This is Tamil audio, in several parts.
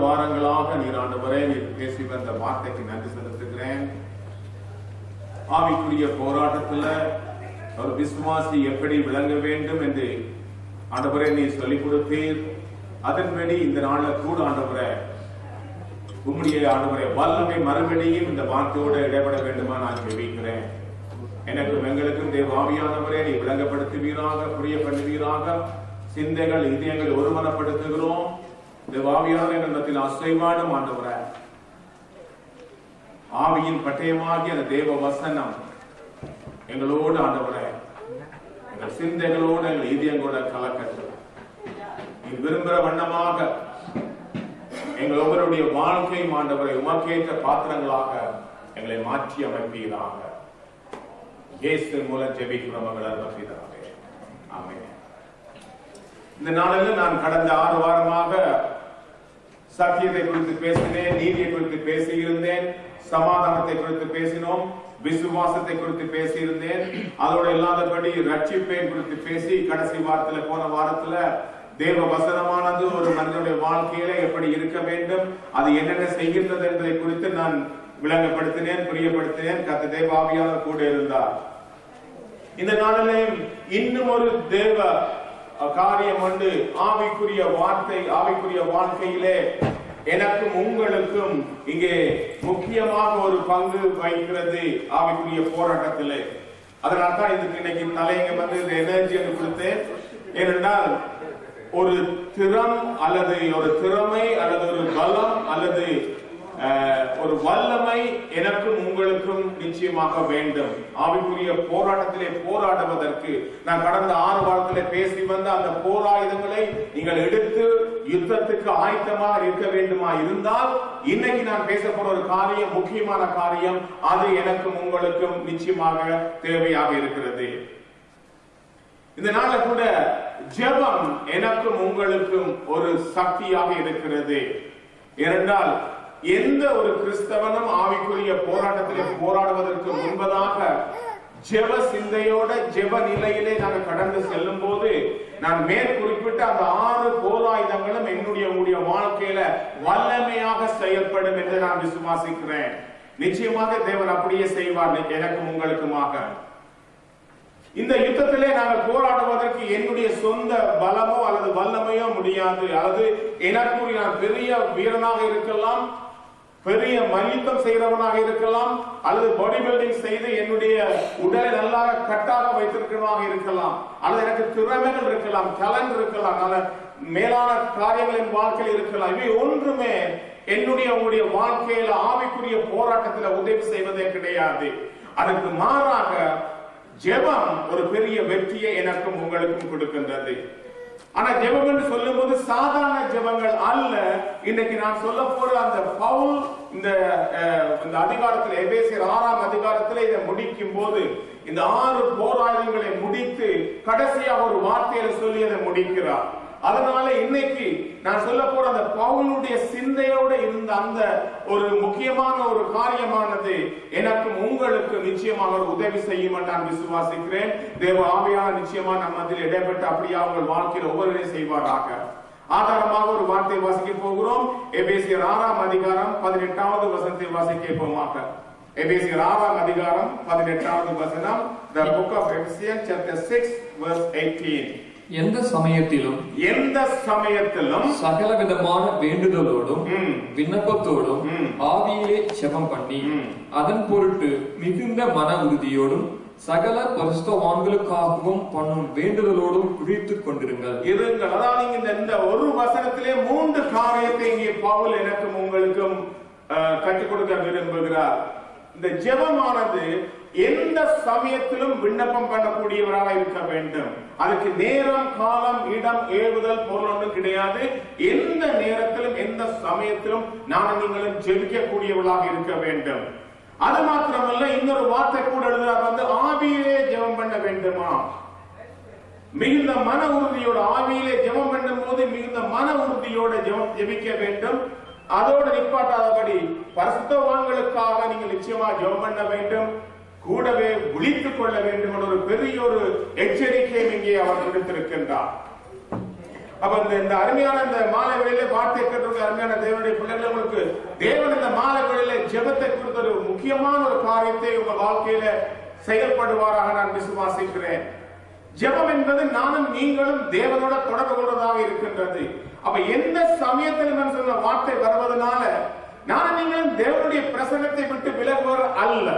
வாரங்களாக நீர் ஆண்டவரே நீர் பேசி வந்த வார்த்தைக்கு நன்றி செலுத்துகிறேன். ஆவிக்குரிய போராட்டத்துல ஒரு விசுவாசி எப்படி விளங்க வேண்டும் என்று ஆண்டவரே நீர் சொல்லிக் கொடுத்தீர். அதன்படி இந்த நாள்ல கூட ஆண்டவரே உம்முடைய ஆண்டவரே வல்லமை மறுபடியும் இந்த வார்த்தையோட இடைபட வேண்டுமா நான் ஜெபிக்கிறேன். எனக்கும் எங்களுக்கும் தேவ ஆவியானவரே நீ விளங்கப்படுத்துவீராக, புரிய பண்ணுவீராக. சிந்தைகள் இதயங்களை ஒருமனப்படுத்துகிறோம். தேவ ஆவியான எங்கள் அசைவாடும் ஆண்டவரே ஆவியின் பட்டயமாகிய அந்த தேவ வசனம் எங்களோடு ஆண்டவரே எங்கள் சிந்தைகளோடு எங்கள் இதயங்களோட கலக்கட்டும். நீ விரும்புகிற வண்ணமாக எங்கள் ஒவ்வொருடைய வாழ்க்கை ஆண்டவரை உமக்கேற்ற பாத்திரங்களாக எங்களை மாற்றி அமைப்பீராக. இயேசு மூலம் ஜெபிக்கிறோம் எங்கள் பிதாவே. ஆமென். இந்த நாளில் நான் கடந்த 6 வாரமாக சத்தியத்தை குறித்து பேசினேன், நீதியை குறித்து பேசியிருந்தேன், சமாதானத்தை குறித்து பேசினோம், விசுவாசத்தை குறித்து பேசியிருந்தேன். அதோட இல்லாதபடி ரட்சிப்பை குறித்து பேசி கடைசி வாரத்துல போன வாரத்துல தேவ வசனமானது ஒரு மனிதனுடைய வாழ்க்கையில எப்படி இருக்க வேண்டும், அது என்னென்ன செய்கின்றது என்பதை குறித்து நான் விளங்கப்படுத்தினேன், புரியப்படுத்தினேன். கர்த்தர் தேவ ஆவியானவர் கூட இருந்தார். இந்த நாளிலே இன்னும் ஒரு தேவ காரியம் உண்டு. ஆவிக்குரிய வார்த்தை, ஆவிக்குரிய வாழ்க்கையிலே எனக்கும் உங்களுக்கும் இங்கே முக்கியமாக ஒரு பங்கு வகிக்கிறது ஆவிக்குரிய போராட்டத்திலே. அதனால்தான் இதுக்கு இன்னைக்கு தலைங்க வந்து இந்த எனர்ஜி என்று கொடுத்தேன். ஏனென்றால் ஒரு திறம் அல்லது ஒரு திறமை அல்லது ஒரு பலம் அல்லது ஒரு வல்லமை எனக்கும் உங்களுக்கும் நிச்சயமாக வேண்டும். ஆவிக்குரிய போராட்டத்திலே போராடுவதற்கு நான் கடந்த 6 வாரத்திலே பேசி வந்த அந்த போராயுதங்களை நீங்கள் எடுத்து யுத்தத்துக்கு ஆயத்தமாக இருக்க வேண்டுமா இருந்தால் இன்னைக்கு நான் பேச போற ஒரு காரியம், முக்கியமான காரியம், அது எனக்கும் உங்களுக்கும் நிச்சயமாக தேவையாக இருக்கிறது. இந்த நாள்ல கூட ஜெபம் எனக்கும் உங்களுக்கும் ஒரு சக்தியாக இருக்கிறது. ஏனென்றால் எந்த ஒரு கிறிஸ்தவனும் ஆவிக்குரிய போராட்டத்திலே போராடுவதற்கு முன்பதாக ஜெப சிந்தையோட ஜெப நிலையிலே நாங்கள் கடந்து செல்லும் போது நான் மேற்குறிப்பிட்ட அந்த 6 போராயுதங்களும் என்னுடைய வாழ்க்கையில வல்லமையாக செயல்படும் என்று நான் விசுவாசிக்கிறேன். நிச்சயமாக தேவன் அப்படியே செய்வார் எனக்கும் உங்களுக்குமாக. இந்த யுத்தத்திலே நாங்கள் போராடுவதற்கு என்னுடைய சொந்த பலமோ அல்லது வல்லமையோ முடியாது. அல்லது எனக்குரிய நான் பெரிய வீரனாக இருக்கலாம், பெரிய மல்யுத்தம் செய்கிறவனாக இருக்கலாம், அல்லது பாடி பில்டிங் செய்து என்னுடைய உடலை நல்லா கட்டாக வைத்திருக்கிறவனாக இருக்கலாம், அல்லது எனக்கு திறமைகள் இருக்கலாம், டேலண்ட் இருக்கலாம், நல்ல மேலான காரியங்களின் வாழ்க்கையில் இருக்கலாம். இவை ஒன்றுமே உங்களுடைய வாழ்க்கையில ஆவிக்குரிய போராட்டத்தில் உதவி செய்வதே கிடையாது. அதற்கு மாறாக ஜெபம் ஒரு பெரிய வெற்றியை எனக்கும் உங்களுக்கும் கொடுக்கின்றது. ஆனா ஜெபம் என்று சொல்லும் போது சாதாரண ஜெபங்கள் அல்ல. இன்னைக்கு நான் சொல்ல போற அந்த பவுல் இந்த அதிகாரத்தில் எபேசியர் 6ஆம் அதிகாரத்தில் இதை முடிக்கும் போது இந்த 6 போராயுதங்களை முடித்து கடைசியாக ஒரு வார்த்தையில சொல்லி அதை முடிக்கிறார். அதனால இன்னைக்கு நான் சொல்ல போற அந்த பவுலுடைய சிந்தையோட இருந்த அந்த ஒரு முக்கியமான ஒரு காரியமானது எனக்கும் உங்களுக்கு நிச்சயமாக ஒரு உதவி செய்யும் என்று நான் விசுவாசிக்கிறேன். தேவ ஆவியான நிச்சயமா நம்ம அதில் இடைப்பட்டு அப்படியே அவங்க வாழ்க்கையில் ஒவ்வொருவரையும் செய்வாராக. ஆதாரமாக ஒரு வார்த்தை வாசிக்க போகிறோம். எபேசியர் 6ஆம் அதிகாரம் 18வது வசனத்தை வாசிக்க போமாக. எபேசியர் 6ஆம் அதிகாரம் 18வது வசனம். The book of Ephesians chapter 6 verse 18. எந்த சமயத்திலும் சகல விதமான வேண்டுதலோடும் விண்ணப்பத்தோடும் ஆவியிலே ஜெபம் பண்ணி அதன் பொருட்டு மிகுந்த மன உறுதியோடும் சகல பரிசுத்தவான்களுக்காகவும் பண்ணும் வேண்டுதலோடும் குறித்துக் கொண்டிருங்கள். அதாவது இந்த ஒரு வசனத்திலே 3 காரியத்தை இங்கே பவுல் எனக்கும் உங்களுக்கும் கற்றுக் கொடுக்க விரும்புகிறார். இந்த ஜெபமானது எந்த சமயத்திலும் விண்ணப்பம் பண்ணக்கூடியவராக இருக்க வேண்டும். அதுக்கு நேரம், காலம், இடம், ஏவுதல் பொருள் ஒன்றும் கிடையாது. எந்த நேரத்திலும் எந்த சமயத்திலும் நான் நீங்களும் ஜெபிக்கக்கூடியவர்களாக இருக்க வேண்டும். அது மாத்திரமல்ல, இன்னொரு வார்த்தை கூட எழுதுறார், ஆவியிலே ஜெபம் பண்ண வேண்டுமா, மிகுந்த மன உறுதியோட. ஆவியிலே ஜெபம் பண்ணும் போது மிகுந்த மன உறுதியோட ஜெபிக்க வேண்டும். அதோடு நிப்பாட்டாதபடி பரிசுத்தவான்களுக்காக நீங்கள் நிச்சயமா ஜெபம் பண்ண வேண்டும், கூடவே விழித்துக் கொள்ள வேண்டும் என்ற ஒரு பெரிய ஒரு எச்சரிக்கையை இங்கே அவர் கொடுத்திருக்கின்றார். அப்ப இந்த அருமையான இந்த மாலை வேளையில வார்த்தை கேட்டிருக்க அருமையான தேவனுடைய பிள்ளைகள், உங்களுக்கு தேவன் இந்த மாலை வேளையில ஜெபத்தை குறித்த ஒரு முக்கியமான ஒரு காரியத்தை உங்க வாழ்க்கையில செயல்படுவாராக நான் விசுவாசிக்கிறேன். ஜெபம் என்பது நானும் நீங்களும் தேவனோட தொடர்பு கொள்வதாக இருக்கின்றது. அப்ப எந்த சமயத்தில் நான் சொன்ன வார்த்தை வருவதனால நானும் நீங்களும் தேவனுடைய பிரசன்னத்தை விட்டு விலகுவர் அல்ல.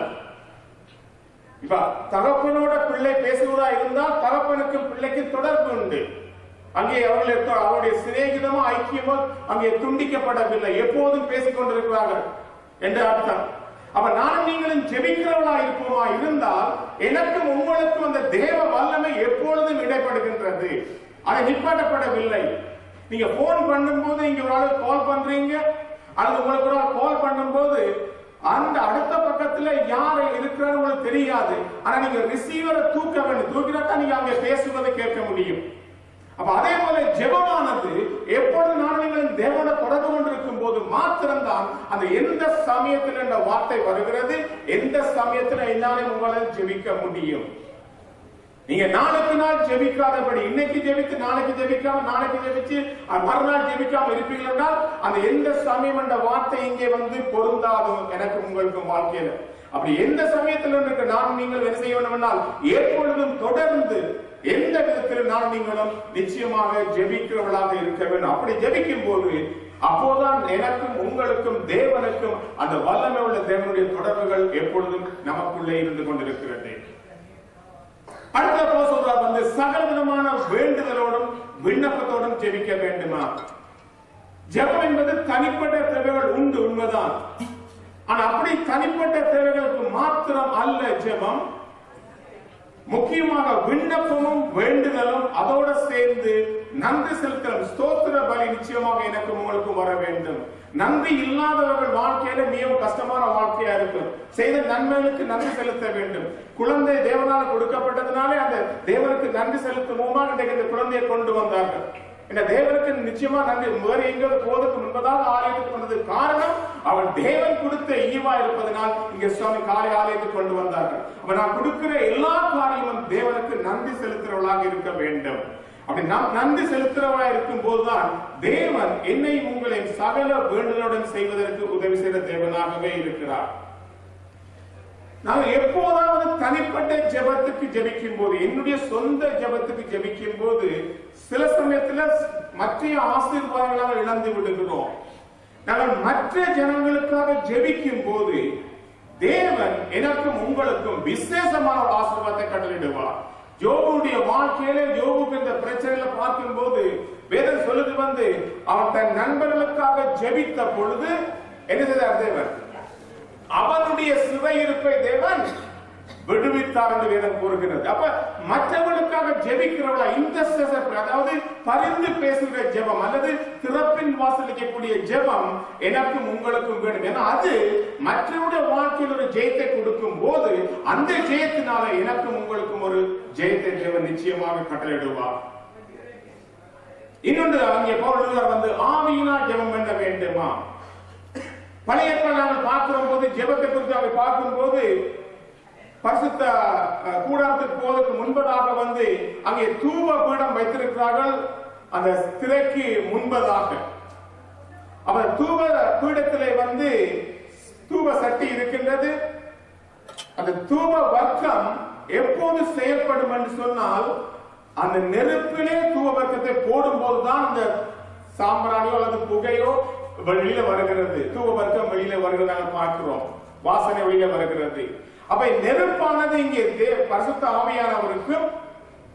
இப்ப தகப்பனோட பிள்ளை பேசுவதா இருந்தால் தகப்பனுக்கும் பிள்ளைக்கு தொடர்பு உண்டு. அங்கே அவருடைய சிநேகிதமோ ஐக்கியமோ அங்கே துண்டிக்கப்படவில்லை, எப்போதும் பேசிக் கொண்டிருக்கிறார்கள் என்று அர்த்தம். அப்ப நானும் நீங்களும் ஜெபிக்கிறவளா இருப்போமா இருந்தால் எனக்கும் உங்களுக்கும் அந்த தேவ வல்லமை எப்பொழுதும் இடைப்படுகின்றது, அது நிப்பாட்டப்படவில்லை. நீங்க போன் பண்ணும் போது இங்க ஒரு ஆள் கால் பண்றீங்க, அல்லது உங்களுக்கு ஒரு ஆள் கால் பண்ணும் போது அந்த அடுத்த பக்கத்துல யாரு இருக்கிறாரு உங்களுக்கு தெரியாது. ஆனா நீங்க ரிசீவரை தூக்க வேண்டும், தூக்கினாதான் நீங்க அங்க பேசுவதை கேட்க முடியும். அப்ப அதே போல ஜெபமானது எப்பொழுது நான் நீங்கள் தேவனோட தொடர்பு கொண்டிருக்கும் போது மாத்திரம்தான் அந்த எந்த சமயத்தில் என்ற வார்த்தை வருகிறது, எந்த சமயத்தில் என்னாலே உங்களால் ஜெபிக்க முடியும். நீங்க நாளுக்கு நாள் ஜெபிக்காதபடி இன்னைக்கு ஜெபித்து நாளைக்கு ஜெபிக்காம நாளைக்கு ஜெபிச்சு மறுநாள் ஜெபிக்காம இருப்பீர்கள் என்றால் அந்த எந்த சமயம் என்ற வார்த்தை இங்கே வந்து பொருந்தாதும் எனக்கு உங்களுக்கும் வாழ்க்கையில. அப்படி எந்த சமயத்தில் இருக்கு நான் நீங்கள் என்ன செய்ய வேண்டும் என்றால் எப்பொழுதும் தொடர்ந்து எந்த விதத்திலும் நான் நீங்களும் நிச்சயமாக ஜெபிக்கிறவர்களாக இருக்க வேண்டும். அப்படி ஜெபிக்கும் போது அப்போதான் எனக்கும் உங்களுக்கும் தேவனுக்கும் அந்த வல்லமை உள்ள தேவனுடைய தொடர்புகள் எப்பொழுதும் நமக்குள்ளே இருந்து கொண்டிருக்கிறது. அடுத்த சொல்றார் வந்து சகல விதமான வேண்டுதலோடும் விண்ணப்பத்தோடும் ஜெபிக்க வேண்டுமா? ஜெபம் என்பது தனிப்பட்ட தேவைகள் உண்டு, உண்மைதான். ஆனா அப்படி தனிப்பட்ட தேவைகளுக்கு மாத்திரம் அல்ல ஜெபம். முக்கியமாக விண்ணப்பமும் வேண்டுதலும் அதோட சேர்ந்து நன்றி செலுத்தலும், ஸ்தோத்திர பலி நிச்சயமாக எனக்கு உங்களுக்கு வர வேண்டும். நன்றி இல்லாதவர்கள் வாழ்க்கையில மிகவும் கஷ்டமான வாழ்க்கையா இருக்கும். செய்த நன்மைகளுக்கு நன்றி செலுத்த வேண்டும். குழந்தை தேவனால் கொடுக்கப்பட்டதுனாலே அந்த தேவனுக்கு நன்றி செலுத்துவோமா இன்றைக்கு இந்த குழந்தையை கொண்டு வந்தார்கள். இந்த தேவனுக்கு நிச்சயமா நன்றி. வேறு எங்கு போவதற்கு முன்பதாக ஆலயத்துக்கு வந்தது காரணம் அவன் தேவன் கொடுத்த ஈவா இருப்பதனால் இங்க சுவாமி காலை ஆலயத்துக்கு கொண்டு வந்தார்கள். அப்ப நான் கொடுக்கிற எல்லா காரியமும் தேவனுக்கு நன்றி செலுத்துறவர்களாக இருக்க வேண்டும். அப்படி நாம் நன்றி செலுத்துறவா இருக்கும் போதுதான் தேவன் என்னை உங்களை சகல வேண்டுதலுடன் செய்வதற்கு உதவி செய்த தேவனாகவே இருக்கிறார். நாங்கள் எப்போதாவது தனிப்பட்ட ஜெபத்துக்கு ஜெபிக்கும் போது, என்னுடைய சொந்த ஜெபத்துக்கு ஜெபிக்கும் போது சில சமயத்துல மற்ற ஆசீர்வாதங்களாக இழந்து விடுகிறோம். நாங்கள் மற்ற ஜனங்களுக்காக ஜெபிக்கும் போது தேவன் எனக்கும் உங்களுக்கும் விசேஷமான ஒரு ஆசீர்வாதத்தை கட்டளையிடுவார். யோபுடைய வாழ்க்கையில யோபுக்கு இந்த பிரச்சனையில பார்க்கும் போது வேதம் சொல்லுது வந்து அவன் தன் நண்பர்களுக்காக ஜெபித்த பொழுது என்ன செய்தார் தேவன்? அவனுடைய சிறையிருப்பை தேவன் விடுவித்தார் என்று வேதம் கூறுகிறது. அப்ப மற்றவர்களுக்காக ஜெபிக்கிறவளா இன்டர்செசர், அதாவது பரிந்து பேசுகிற ஜெபம் அல்லது திறப்பின் வாசலிக்கக்கூடிய ஜெபம் எனக்கும் உங்களுக்கும் வேண்டும். ஏன்னா அது மற்றவருடைய வாழ்க்கையில் ஒரு ஜெயத்தை கொடுக்கும் போது அந்த ஜெயத்தினால எனக்கும் உங்களுக்கும் ஒரு ஜெயத்தை தேவன் நிச்சயமாக கட்டளையிடுவார். இன்னொன்று அங்கே பவுல் வந்து ஆவியினால் ஜெபம் பண்ண வேண்டுமா? பழைய நாங்கள் பார்க்கும் போது ஜெபத்தை குறித்து பார்க்கும் போது பரிசுத்த கூடாரத்துக்கு போவதற்கு முன்பதாக வந்து அங்கே தூப பீடம் வைத்திருக்கிறார்கள் அந்த திரைக்கு முன்பதாக. அப்ப தூப பீடத்திலே வந்து தூப சட்டி இருக்கின்றது. அந்த தூப வர்க்கம் எப்போது செயல்படும் என்று சொன்னால் அந்த நெருப்பிலே தூப வர்க்கத்தை போடும் போதுதான் அந்த சாம்பிராணியோ அல்லது புகையோ வெளியில வருகிறது. தூப வர்க்கம் வெளியில வருகிறத பார்க்கிறோம், வாசனை வெளியில வருகிறது. அப்ப நெருப்பானது இங்கே பரிசுத்த ஆவியானவருக்கும்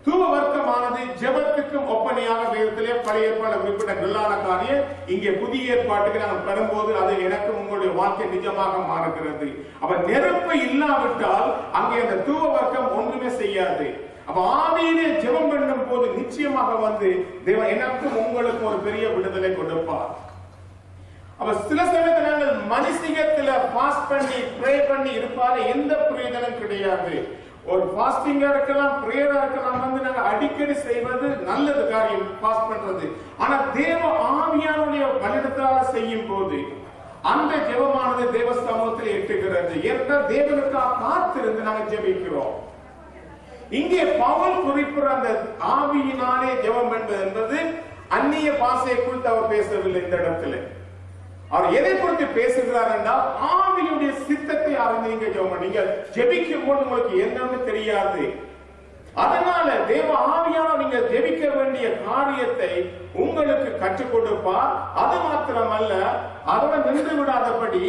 தூப வர்க்கமானது ஜெபத்துக்கும் ஒப்பனையாக வேதத்திலே பழைய ஏற்பாடு குறிப்பிட்ட நல்லான காரியம் இங்கே புதிய ஏற்பாட்டுக்கு நாங்கள் பெறும்போது அது எனக்கும் உங்களுடைய வாழ்க்கை நிஜமாக மாறுகிறது. அப்ப நெருப்பு இல்லாவிட்டால் அங்கே அந்த தூப வர்க்கம் ஒன்றுமே செய்யாது. அப்ப ஆவியிலே ஜெபம் பண்ணும் போது நிச்சயமாக வந்து தேவன் எனக்கும் உங்களுக்கும் ஒரு பெரிய விடுதலை கொடுப்பார். அப்ப சில சமயத்தில் மனுஷிகத்துல பாஸ்ட் பண்ணி ப்ரே பண்ணி இருப்பாரு, எந்த பிரயோஜனம் கிடையாது. ஒரு பாஸ்டிங்கா இருக்கலாம், பிரேயரா இருக்கலாம், வந்து நாங்க அடிக்கடி செய்வது நல்லது காரியம் பாஸ்ட் பண்றது. ஆனா தேவ ஆவியானுடைய வழிநடத்தலால செய்யும் போது அந்த ஜெபமானது தேவ சமூகத்தில் எட்டுகிறது. ஏனென்றால் தேவனுக்காக காத்திருந்து நாங்க ஜெபிக்கிறோம். இங்கே பவுல் குறிப்பிட்ட அந்த ஆவியினாலே ஜெபம் என்பது அந்நிய பாஷையை குறித்து அவர் பேசவில்லை. இந்த இடத்துல அவர் எதை குறித்து பேசுகிறார் என்றால் ஆவியுடைய சித்தத்தை அறிந்து நீங்க ஜெபம். நீங்க ஜெபிக்கும் போது உங்களுக்கு என்னன்னு தெரியாது. அதனால தேவ ஆவியானவர் நீங்க ஜெபிக்க வேண்டிய காரியத்தை உங்களுக்கு கற்றுக் கொடுப்பார். அது மாத்திரமல்ல, அதோட நின்று விடாதபடி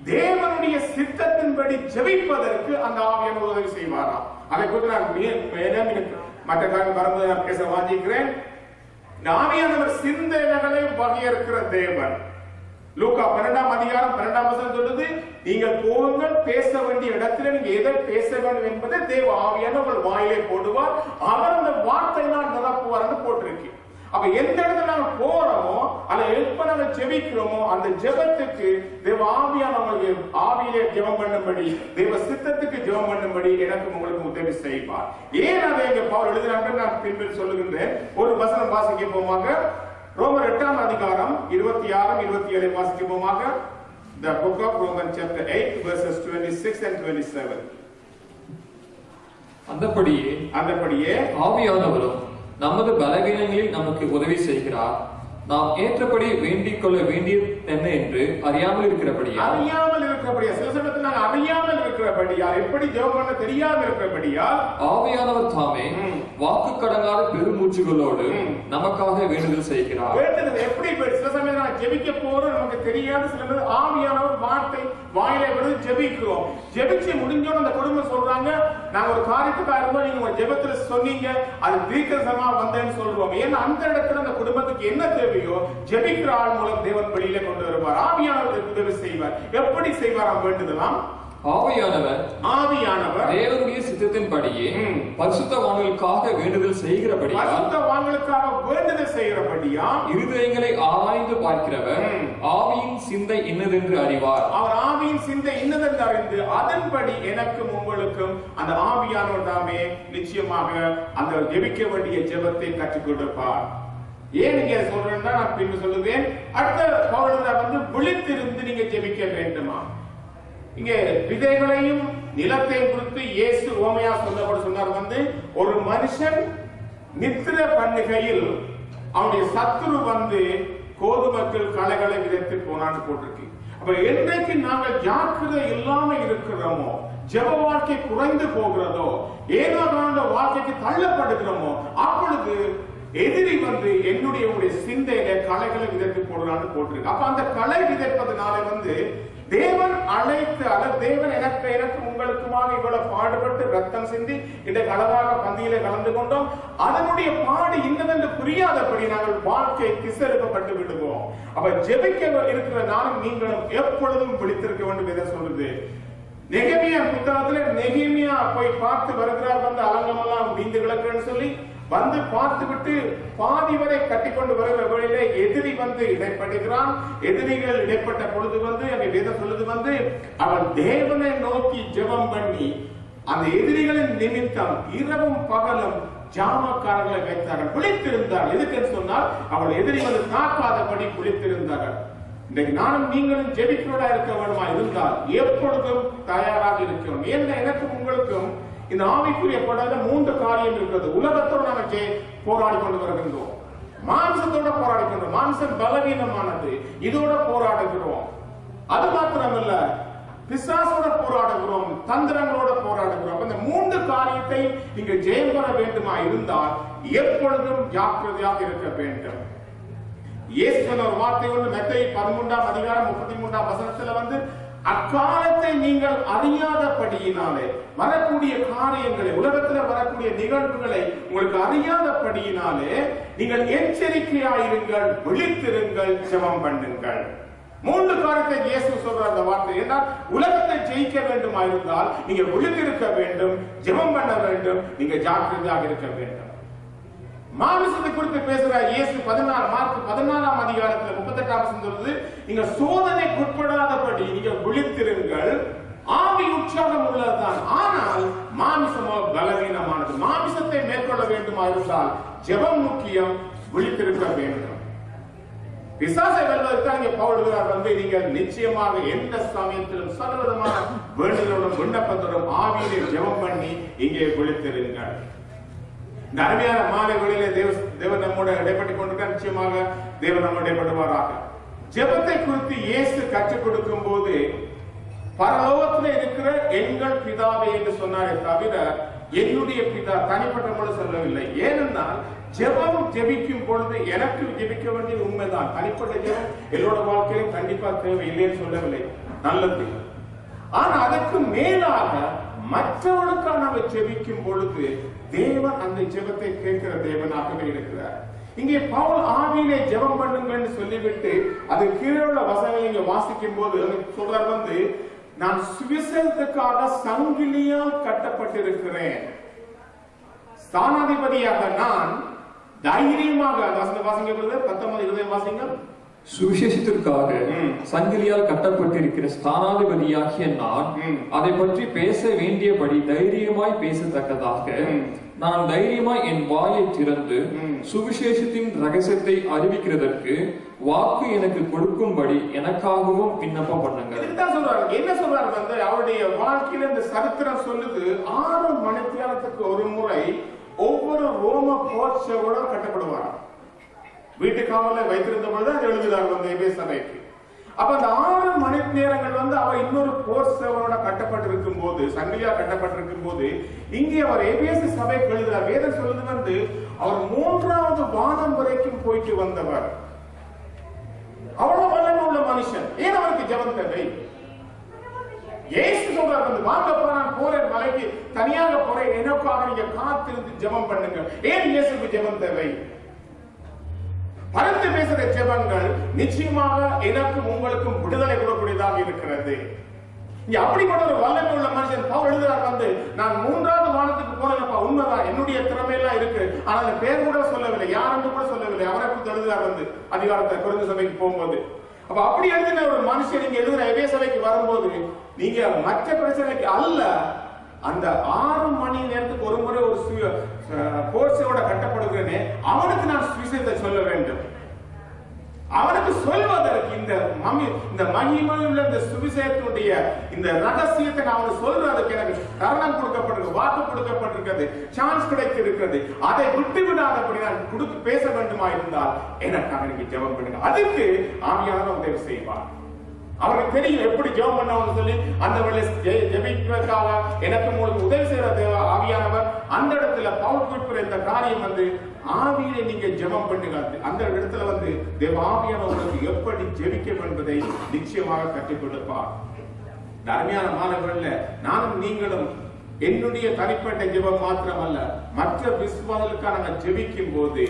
தேவனுடைய சித்தத்தின்படி ஜெபிப்பதற்கு அந்த ஆவியானவர் உதவி செய்வாராம். அதை குறித்து நான் மற்ற காரியம் வரும்போது நான் பேச வாஞ்சிக்கிறேன். ஆவியானவர் சிந்தனைகளை வகையறுக்கிற தேவன். லூக்கா 12ஆம் அதிகாரம் 12ஆம் வசனம் சொல்லுது, நீங்கள் போங்கள், பேச வேண்டிய இடத்துல நீங்க எதை பேச வேண்டும் என்பதை தேவ ஆவியானவர் வாயிலே போடுவார், அவர் அந்த வார்த்தையினால் நிரப்புவார்னு போட்டிருக்கு. அப்ப எந்த இடத்துல நாங்க போறோமோ அல்ல எப்ப நாங்க ஜெபிக்கிறோமோ அந்த ஜெபத்துக்கு தேவ ஆவியானவர்கள் ஆவியிலே ஜெபம் பண்ணும்படி, தேவ சித்தத்துக்கு ஜெபம் பண்ணும்படி எனக்கு உங்களுக்கு உதவி செய்வார். ஏன் அதை இங்க பவுல் எழுதினாங்க நான் பின்பில் சொல்லுகின்றேன். ஒரு வசனம் வாசிக்க போமாக, ரோமர் 8ஆம் அதிகாரம் 26 27 வாசிக்க போமாக. The book of Romans chapter 8 verses 26 and 27. அந்தபடியே ஆவியானவரும் நமது பலவீனங்களில் நமக்கு உதவி செய்கிறார். நாம் ஏற்றபடி வேண்டிக் கொள்ள வேண்டியது என்ன என்று அறியாமல் இருக்கிறபடியா சில சமயத்தில் நாங்கள் அறியாமல் இருக்கிறபடியா, எப்படி ஜெபம் பண்ண தெரியாமல் இருக்கிறபடியா ஆவியானவர் தாமே வாக்கு கடங்காத பெருமூச்சுகளோடு நமக்காக வேண்டுதல் செய்கிறார். எப்படி சில சமயம் நான் ஜெபிக்க போறோம், நமக்கு தெரியாது. சில பேர் ஆவியானவர் வார்த்தை வாயில விழுந்து ஜெபிக்கிறோம். ஜெபிச்சு முடிஞ்சோம் அந்த குடும்பம் சொல்றாங்க, நாங்க ஒரு காரியத்துக்காக இருந்தோம், நீங்க உங்க ஜெபத்துல சொன்னீங்க, அது தீர்க்கதரிசனமா வந்தேன்னு சொல்றோம். ஏன்னா அந்த இடத்துல அந்த குடும்பத்துக்கு என்ன தேவையோ ஜெபிக்கிற ஆள் மூலம் தேவன் வெளியில கொண்டு வருவார். ஆவியானவர் உதவி செய்வார். எப்படி செய்வார் வேண்டுதலாம்? ஆவியானவர் தேவனுடைய சித்தத்தின்படியே பரிசுத்தவான்களுக்காக வேண்டுதல் செய்கிறபடியா இருதயங்களை ஆராய்ந்து பார்க்கிறவர் ஆவியின் சிந்தை இன்னதென்று அறிவார். அவர் ஆவியின் சிந்தை இன்னதென்று அறிந்து அதன்படி எனக்கும் உங்களுக்கும் அந்த ஆவியானவர் தாமே நிச்சயமாக அந்த ஜெபிக்க வேண்டிய ஜெபத்தை கற்றுக் கொடுப்பார். ஏன் நீங்க சொல்றேன்னா நான் பின்பு சொல்லுவேன். அடுத்த பவுல் விழித்திருந்து நீங்க ஜெபிக்க வேண்டுமா? இங்க விதைகளையும் நிலத்தையும் குறித்து இயேசு ஓமையா சொன்னார். ஒரு மனுஷன் நித்திரை பண்ணுகையில் அவனுடைய சத்துரு கோதுமைகள் களைகளை விதைத்து போனான்னு போட்டிருக்கு. அப்ப என்றைக்கு நாங்கள் ஜாக்கிரதை இல்லாம இருக்கிறோமோ, ஜெப வாழ்க்கை குறைந்து போகிறதோ, ஏதோ வாழ்க்கைக்கு தள்ளப்படுகிறோமோ, அப்பொழுது எதிரி என்னுடைய சிந்தையில களைகளை விதைத்து போடுறான்னு போட்டிருக்கு. அப்ப அந்த களை விதைப்பதனால தேவன் அழைத்து, தேவன் எனக்கு உங்களுக்குமாக இவ்வளவு பாடுபட்டு ரத்தம் சிந்தி இன்றைக்கு அழகாக பந்தியில கலந்து கொண்டோம், அதனுடைய பாடு இன்னதென்று புரியாதபடி நாங்கள் வாழ்க்கை திசைப்பட்டு விடுவோம். அப்ப ஜெபிக்க இருக்கிற நானும் நீங்களும் எப்பொழுதும் விழித்திருக்க வேண்டும் எதை சொல்லுது. நெகேமியா புத்தகத்துல நெகேமியா போய் பார்த்து வருகிறார். அலங்கமெல்லாம் வீந்து கிடக்குன்னு சொல்லி பார்த்து விட்டு பாதி வரை கட்டிக்கொண்டு வருகிற வேளையிலே எதிரி இடைப்படுகிறான். எதிரிகள் இடைப்பட்ட பொழுது அங்கே வேதம் சொல்லுது, அவன் தேவனை நோக்கி ஜெபம் பண்ணி அந்த எதிரிகளின் நிமித்தம் இரவும் பகலும் ஜாமக்காரர்களை வைத்தார்கள், விழித்திருந்தார்கள். எதுக்கு சொன்னால் அவள் எதிரி தாக்காதபடி விழித்திருந்தார்கள். இன்றைக்கு நானும் நீங்களும் ஜெபிக்கிறோட இருக்க வேண்டுமா இருந்தால் எப்பொழுதும் தயாராக இருக்கிறோம். ஏன்னா எனக்கும் உங்களுக்கும் இந்த ஆவிக்குரிய படல 3 காரியம் இருக்கிறது. உலகத்தோடு நாம போராடி கொண்டு வருகின்றோம், மாம்சத்தோட போராடி கொண்டோம், மாம்சம் பலவீனமானது, இதோட போராடுகிறோம். அது மாத்திரமல்ல, பிசாசோட போராடுகிறோம், தந்திரங்களோட போராடுகிறோம். இந்த 3 காரியத்தை நீங்க ஜெயம் பெற வேண்டுமா இருந்தால் எப்பொழுதும் ஜாக்கிரதையாக இருக்க வேண்டும். இயேசு ஒரு வார்த்தை ஒன்று மத்தேயு 13ஆம் அதிகாரம் 33ஆம் வசனத்துல அக்காலத்தை நீங்கள் அறியாதபடியினாலே வரக்கூடிய காரியங்களை, உலகத்தில் வரக்கூடிய நிகழ்வுகளை உங்களுக்கு அறியாதபடியினாலே நீங்கள் எச்சரிக்கையாயிருங்கள், விழித்திருங்கள், ஜெபம் பண்ணுங்கள். 3 காரியத்தை இயேசு சொல்ற அந்த வார்த்தை. ஏன்னா உலகத்தை ஜெயிக்க வேண்டுமா இருந்தால் நீங்க விழித்திருக்க வேண்டும், ஜெபம் பண்ண வேண்டும், நீங்க ஜாக்கிரதையாக இருக்க வேண்டும். மாமிசத்தை குறித்து பேசுற இயேசு மார்க் 14ஆம் அதிகாரத்தில் 38ஆம் வசனம் சொல்லுது, நீங்க சோதனைக்கு உட்படாதபடி நீங்க விழித்திருங்கள். ஆவி உற்சாகம் உள்ளதுதான், ஆனால் மாமிசமோ பலவீனமானது. மாமிசத்தை மேற்கொள்ள வேண்டுமா இருந்தால் ஜெபம் முக்கியம், விழித்திருக்க வேண்டும். பிசாசை வெல்வதற்காக பவுல் நீங்கள் நிச்சயமாக எந்த சமயத்திலும் சர்வதமான வேண்டுதலோடும் விண்ணப்பத்தோடும் ஆவியிலே ஜெபம் பண்ணி இங்கே விழித்திருங்கள். இந்த அருமையான மாலை வேளையிலே தேவன் நம்மோட இடைப்பட்டுக் கொண்டிருக்க, நிச்சயமாக தேவன் நம்மோட இடைப்படுவாராக. ஜெபத்தை குறித்து இயேசு கற்றுக் கொடுக்கும் போது பரலோகத்தில் இருக்கிற எங்கள் பிதாவே என்று சொன்னாரே தவிர என்னுடைய பிதா தனிப்பட்ட முறை சொல்லவில்லை. ஏனென்றால் ஜெபம் ஜெபிக்கும் பொழுது எனக்கு ஜெபிக்க வேண்டியது உண்மைதான். தனிப்பட்ட ஜெபம் என்னோட வாழ்க்கையிலும் கண்டிப்பா தேவை, இல்லைன்னு சொல்லவில்லை, நல்லது. ஆனா அதற்கு மேலாக மற்றவர்களுக்காக நாம் ஜெபிக்கும் பொழுது தேவன் அந்த ஜெபத்தை கேட்கிற தேவனாகவே இருக்கிறார். இங்கே பவுல் ஆவியிலே ஜெபம் பண்ணுங்கன்னு சொல்லிவிட்டு அது கீழே உள்ள வசனங்களை இங்க வாசிக்கும் போது சொல்றார் நான் சுவிசேஷத்துக்காக சங்கிலியால் கட்டப்பட்டிருக்கிறேன். ஸ்தானாதிபதியாக நான் தைரியமாக வாசிங்க 19 வாசிங்க. சுவிசேஷத்திற்காக சங்கிலியால் கட்டப்பட்டிருக்கிற ஸ்தானாதிபதியாகிய நான் அதை பற்றி பேச வேண்டியபடி தைரியமாய் பேசத்தக்கதாக நான் தைரியமாய் என் வாயை திறந்து சுவிசேஷத்தின் ரகசியத்தை அறிவிக்கிறதற்கு வாக்கு எனக்கு கொடுக்கும்படி எனக்காகவும் விண்ணப்பம் பண்ணுங்கள். என்ன சொல்றாரு? அவருடைய வாழ்க்கையில இந்த சரித்திரம் சொல்லுது, 6 மணித்தியாலத்துக்கு ஒரு முறை ஒவ்வொரு ரோம போர்ச்சோட கட்டப்படுவார். வீட்டு காவல வைத்திருந்த பொழுது அது எழுதுகிறார் எபேசு சபைக்கு. அப்ப அந்த 6 மணி நேரங்கள் அவர் இன்னொரு போர் சேவனோட கட்டப்பட்டிருக்கும் போது, சங்கிலியா கட்டப்பட்டிருக்கும் போது இங்கே அவர் எபேசு சபைக்கு எழுதுகிறார். வேதம் சொல்லுது அவர் 3வது வானம் வரைக்கும் போயிட்டு வந்தவர். அவ்வளவு வல்லமை உள்ள மனுஷன். ஏன் அவருக்கு ஜெபம் தேவை? இயேசு சொல்றாரு, வாங்கப்பா நான் போறேன் மலைக்கு, தனியாக போறேன், எனக்காக நீங்க காத்திருந்து ஜெபம் பண்ணுங்க. ஏன் இயேசுக்கு ஜெபம் தேவை? பரந்து பேசுற ஜெபங்கள் நிச்சயமாக எனக்கும் உங்களுக்கும் விடுதலை கொடுக்கக்கூடியதாக இருக்கிறது. அப்படிப்பட்ட ஒரு வல்லமை உள்ள மனுஷன் பவுல் எழுதுறார், நான் 3வது வானத்துக்கு போனேன்ப்பா, உண்மைதான், என்னுடைய திறமையெல்லாம் இருக்கு, ஆனால் பேர் கூட சொல்லவில்லை, யாரும் கூட சொல்லவில்லை. அவரை குறித்து எழுதுறார் அதிகாரத்தை கொரிந்து சபைக்கு போகும்போது. அப்ப அப்படி எழுதின ஒரு மனுஷன் நீங்க எழுதுற எபேசு சபைக்கு வரும்போது நீங்க மற்ற பிரச்சனைக்கு அல்ல, அந்த 6 மணி நேரத்துக்கு ஒரு முறை ஒரு போர்ச்சோட கட்டப்படுகிறேனே அவனுக்கு நான் சுவிசேஷத்தை சொல்ல வேண்டும். அவனுக்கு சொல்வதற்கு இந்த மகிமையுள்ள இந்த சுவிசேஷத்துடைய இந்த ரகசியத்தை நான் சொல்றதுக்கு எனக்கு தருணம் கொடுக்கப்பட்டிருக்கு, வாக்கு கொடுக்கப்பட்டிருக்கிறது, சான்ஸ் கிடைத்திருக்கிறது. அதை விட்டு விடாதபடி நான் பேச வேண்டுமா இருந்தால் எனக்காக நீங்க ஜெபம் பண்ணுங்க. அதுக்கு ஆவியானவர் உதவி செய்வார். அவருக்கு தெரியும் எப்படி ஜெபம் பண்ணணும்னு சொல்லி அந்த ஜெபிக்கிறதுக்காக எனக்கு உங்களுக்கு உதவி செய்யற தேவ ஆவியானவர் அந்த இடத்துல பவுல் குறிப்பிட இந்த காரியம் ஆவியிலே நீங்க ஜெபம் பண்ணுங்க. அந்த இடத்துல தேவ ஆவியானவர் உங்களுக்கு எப்படி ஜெபிக்க என்பதை நிச்சயமாக கற்றுக் கொடுப்பார். அருமையான மாணவர்கள்ல நானும் நீங்களும் என்னுடைய தனிப்பட்ட ஜெபம் மாத்திரமல்ல, மற்ற விசுவாசங்களுக்காக ஜெபிக்கும் போது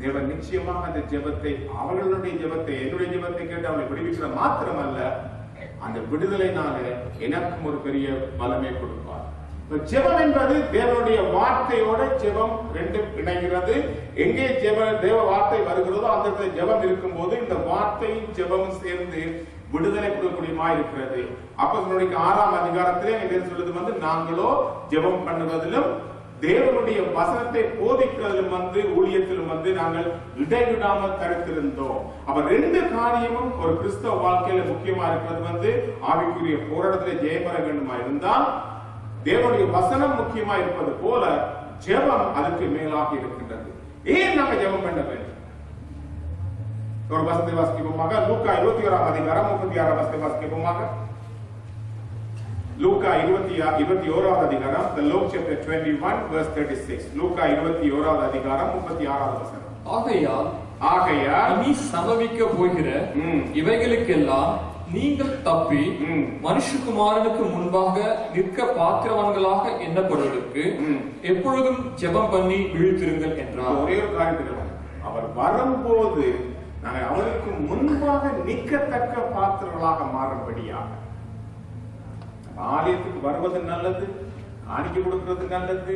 தேவன் நிச்சயமாக அந்த ஜெபத்தை, அவர்களுடைய ஜெபத்தை, என்னுடைய ஜெபத்தை கேட்டு அவனை விடுவிக்கிற மாத்திரமல்ல, அந்த விடுதலைனால எனக்கும் ஒரு பெரிய பலமே கொடுப்பார். ஜெபம் என்பது தேவனுடைய வார்த்தையோட ஜெபம் ரெண்டும் இணைகிறது. எங்கே தேவ வார்த்தை வருகிறதோ அந்த இடத்துல ஜெபம் இருக்கும் போது இந்த வார்த்தையும் ஜெபமும் சேர்ந்து விடுதலை கொடுக்கக்கூடியமா இருக்கிறது. அப்போஸ்தலர் 6ஆம் அதிகாரத்திலே சொல்லுது, நாங்களோ ஜெபம் பண்ணுவதிலும் தேவனுடைய வசனத்தை போதிக்கிறதிலும் ஊழியத்திலும் நாங்கள் இடைவிடாமல் தடுத்திருந்தோம். அப்ப 2 காரியமும் ஒரு கிறிஸ்தவ வாழ்க்கையில முக்கியமா இருக்கிறது. ஆவிக்குரிய போராட்டத்திலே ஜெயம் பெற வேண்டுமா இருந்தால் தேவனுடைய வசனம் முக்கியமா இருப்பது போல ஜெபம் அதற்கு மேலாக இருக்கின்றது. ஏன் நாங்கள் ஜெபம் பண்ண வேண்டும்? ஒரு வசனத்தை வாசிப்போமாக. லூக்கா 21ஆம் அதிகாரம் 36ஆம் வசனத்தை வாசிப்போமாக. லூக்கா 21ஆம் அதிகாரம், the Luke chapter 21 verse 36. லூக்கா 21ஆம் அதிகாரம் 36ஆம் வசனம். ஆகையால் இனி சம்பவிக்க போகிற இவைகளுக்கெல்லாம் நீங்கள் தப்பி மனுஷகுமாரனுக்கு முன்பாக நிற்க பாத்திரவான்களாக எண்ணப்படுவதற்கு எப்பொழுதும் ஜெபம் பண்ணி விழித்திருங்கள் என்றார். ஒரே ஒரு காரியத்தில் அவர் வரும்போது நாங்கள் அவருக்கு முன்பாக நிற்கத்தக்க பாத்திரங்களாக மாறும்படியாக, ஆலயத்துக்கு வருவது நல்லது, காணிக்கை கொடுக்கிறது நல்லது,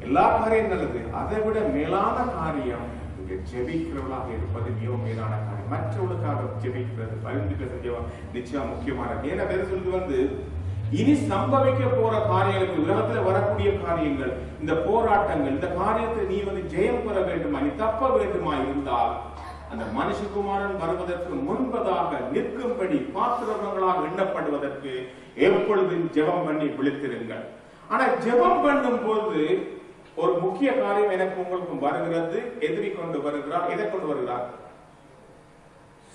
எல்லா காரியம் நல்லது. அதை விட மேலான காரியம் ஜெபிக்கிறவர்களாக இருப்பது மிகவும் மேலான காரியம். மற்றவர்களுக்காக ஜெபிக்கிறது, பரிந்து பேச ஜெபம் நிச்சயம் முக்கியமானது. ஏன்னா வேற சொல்லுது, இனி சம்பவிக்க போற காரியங்களுக்கு, உலகத்துல வரக்கூடிய காரியங்கள், இந்த போராட்டங்கள், இந்த காரியத்தை நீ ஜெயம் பெற வேண்டுமா, நீ தப்ப வேண்டுமா இருந்தால் அந்த மனுஷகுமாரன் வருவதற்கு முன்பதாக நிற்கும்படி பாத்திரங்களாக எண்ணப்படுவதற்கு எப்பொழுதும் ஜெபம் பண்ணி விழித்திருங்கள். ஆனா ஜெபம் பண்ணும் போது ஒரு முக்கிய காரியம் எனக்கு உங்களுக்கும் வருகிறது. எதிரி கொண்டு வருகிறார். எதை கொண்டு வருகிறார்?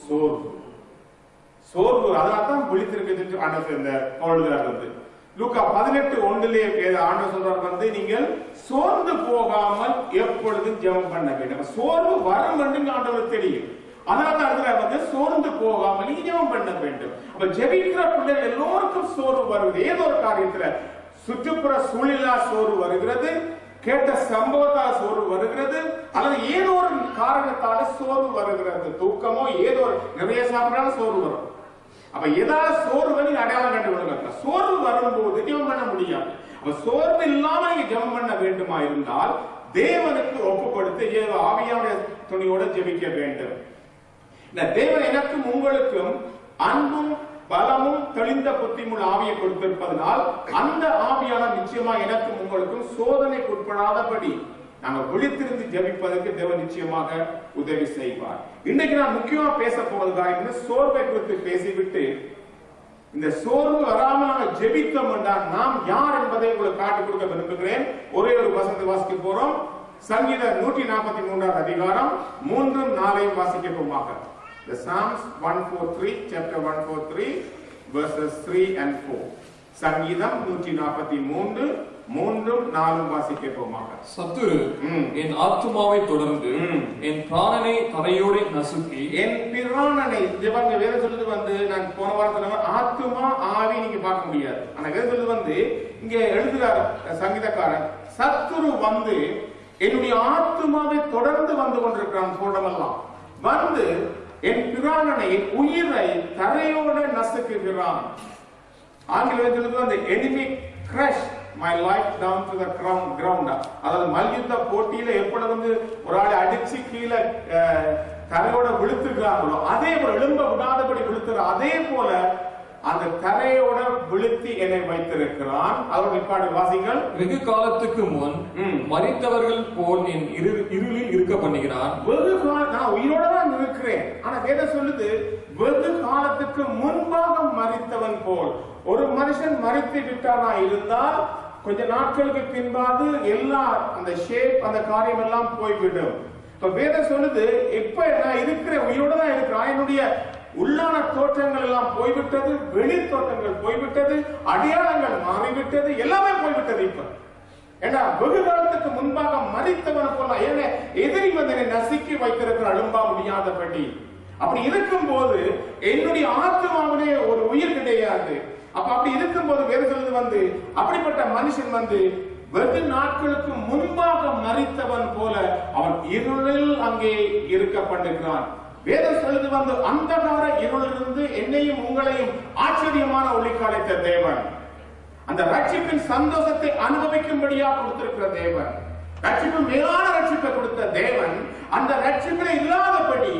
சோர்வு. சோர்வு. அதனால்தான் விழித்திருக்க ஆண்டவர் லூக்கா 18:1 ஆண்டவர் சொல்றார் நீங்கள் சோர்ந்து போகாமல் எப்பொழுதும் ஜெபம் பண்ண வேண்டும். சோர்வு வரும் என்று ஆண்டவர் தெரியும். அதனால சோர்ந்து போகாமல் நீங்க ஜெபம் பண்ண வேண்டும். அப்ப ஜெபிக்கிற பிள்ளைகள் எல்லோருக்கும் சோர்வு வருகிறது. ஏதோ ஒரு காரியத்துல சுற்றுப்புற சூழலா சோர்வு வருகிறது, கேட்ட சம்பவத்தால் சோர்வு வருகிறது, அல்லது ஏதோ ஒரு காரணத்தால சோர்வு வருகிறது. தூக்கமோ ஏதோ நிறைய சாப்பிட்டாலும் சோர்வு வரும். அப்ப ஏதாவது சோர்வு நீங்க அடையாளம் கண்டு விடுங்க. சோர்வு வரும்போது ஜெபம் பண்ண முடியாது. அப்ப சோர்வு இல்லாம நீங்க ஜெபம் பண்ண வேண்டுமா இருந்தால் தேவனுக்கு ஒப்புப்படுத்தி ஆவியாவுடைய துணியோட ஜெபிக்க வேண்டும். இந்த தேவன் எனக்கும் உங்களுக்கும் அன்பும் பலமும் தெளிந்த புத்தியுள்ள ஆவியை கொடுத்திருப்பதனால் அந்த ஆவியான நிச்சயமா எனக்கும் உங்களுக்கும் சோதனைக்கு உட்படாதபடி நாங்கள் விழித்திருந்து ஜெபிப்பதற்கு தேவன் நிச்சயமாக உதவி செய்வார். இன்றைக்கு நான் முக்கியமா பேச போவது காரியம் சோர்வை குறித்து பேசிவிட்டு இந்த சோர்வு வராம நாங்கள் ஜெபித்தோம் என்றால் நாம் யார் என்பதை உங்களுக்கு காட்டிக் கொடுக்க விரும்புகிறேன். ஒரே ஒரு வசனத்தை வாசிக்க போறோம். சங்கீதம் 143 அதிகாரம் 3-4 வாசிக்க போமாக. The Psalms 143, chapter 143, verses 3 and 4. சங்கீதம் 143 3-4 வாசிக்க போமாக. சத்துரு என் ஆத்துமாவை தொடர்ந்து என் பிராணனை தரையோடு நசுக்கி என் பிராணனை ஜெபங்க வேற சொல்லுது நான் போன வாரத்துல ஆத்துமா ஆவி நீங்க பார்க்க முடியாது. ஆனா வேற சொல்லுது இங்க எழுதுறார் சங்கீதக்காரன், சத்துரு என்னுடைய ஆத்துமாவை தொடர்ந்து வந்து கொண்டிருக்கிறான். சொல்றதெல்லாம் என் பிராணனை உயிரை தரையோட நசுக்குகிறான். ஆங்கிலத்தில் enemy crush my life down to the ground. அதாவது மல்யுத்த போட்டியில எப்பொழுது ஒரு ஆளை அடிச்சு கீழே தரையோட விழுத்துகிறாங்களோ அதே போல எழும்ப விடாதபடி விழுத்துற அதே போல அந்த தரையோட விழுத்தி என்னை வைத்திருக்கிறான். அதோட நிப்பாடு வாசிங்கள். வெகு காலத்துக்கு முன் மரித்தவர்கள் போல் என் இருளில் இருக்க பண்ணுகிறான். வெகு காலம் நான் உயிரோட தான் இருக்கிறேன். ஆனா வேதம் சொல்லுது வெகு காலத்துக்கு முன்பாக மரித்தவன் போல். ஒரு மனுஷன் மரித்து விட்டானா இருந்தால் கொஞ்ச நாட்களுக்கு பின்பாது எல்லா அந்த ஷேப் அந்த காரியம் எல்லாம் போய்விடும். இப்ப வேதம் சொல்லுது இப்ப நான் இருக்கிறேன், உயிரோட தான் இருக்கிறேன். என்னுடைய உள்ளான தோற்றங்கள் எல்லாம் போய்விட்டது, வெளி தோற்றங்கள் போய்விட்டது, அடையாளங்கள் மாறிவிட்டது, எல்லாமே போய்விட்டது. இப்ப ஏன்னா வெகு காலத்துக்கு முன்பாக மரித்தவன் போல ஏன்னா எதிரி என்னை நசுக்கி வைத்திருக்கிற அழும்பா முடியாதபடி. அப்படி இருக்கும் போது என்னுடைய ஆத்மாவிலே ஒரு உயிர் கிடையாது. அப்படி இருக்கும் போது வேறு சொல்லுது அப்படிப்பட்ட மனுஷன் வெகு நாட்களுக்கு முன்பாக மரித்தவன் போல அவன் இருளில் அங்கே இருக்கப்படுகிறான். வேதம் சொல்லுது அந்தகார இருளிலிருந்து என்னையும் உங்களையும் ஆச்சரியமான ஒளிக்கு அழைத்த தேவன், அந்த ரட்சிப்பின் சந்தோஷத்தை அனுபவிக்கும்படியா கொடுத்திருக்கிற தேவன், ரட்சிப்பு மேலான ரட்சிப்பை கொடுத்த தேவன் அந்த ரட்சிப்பிலே இல்லாதபடி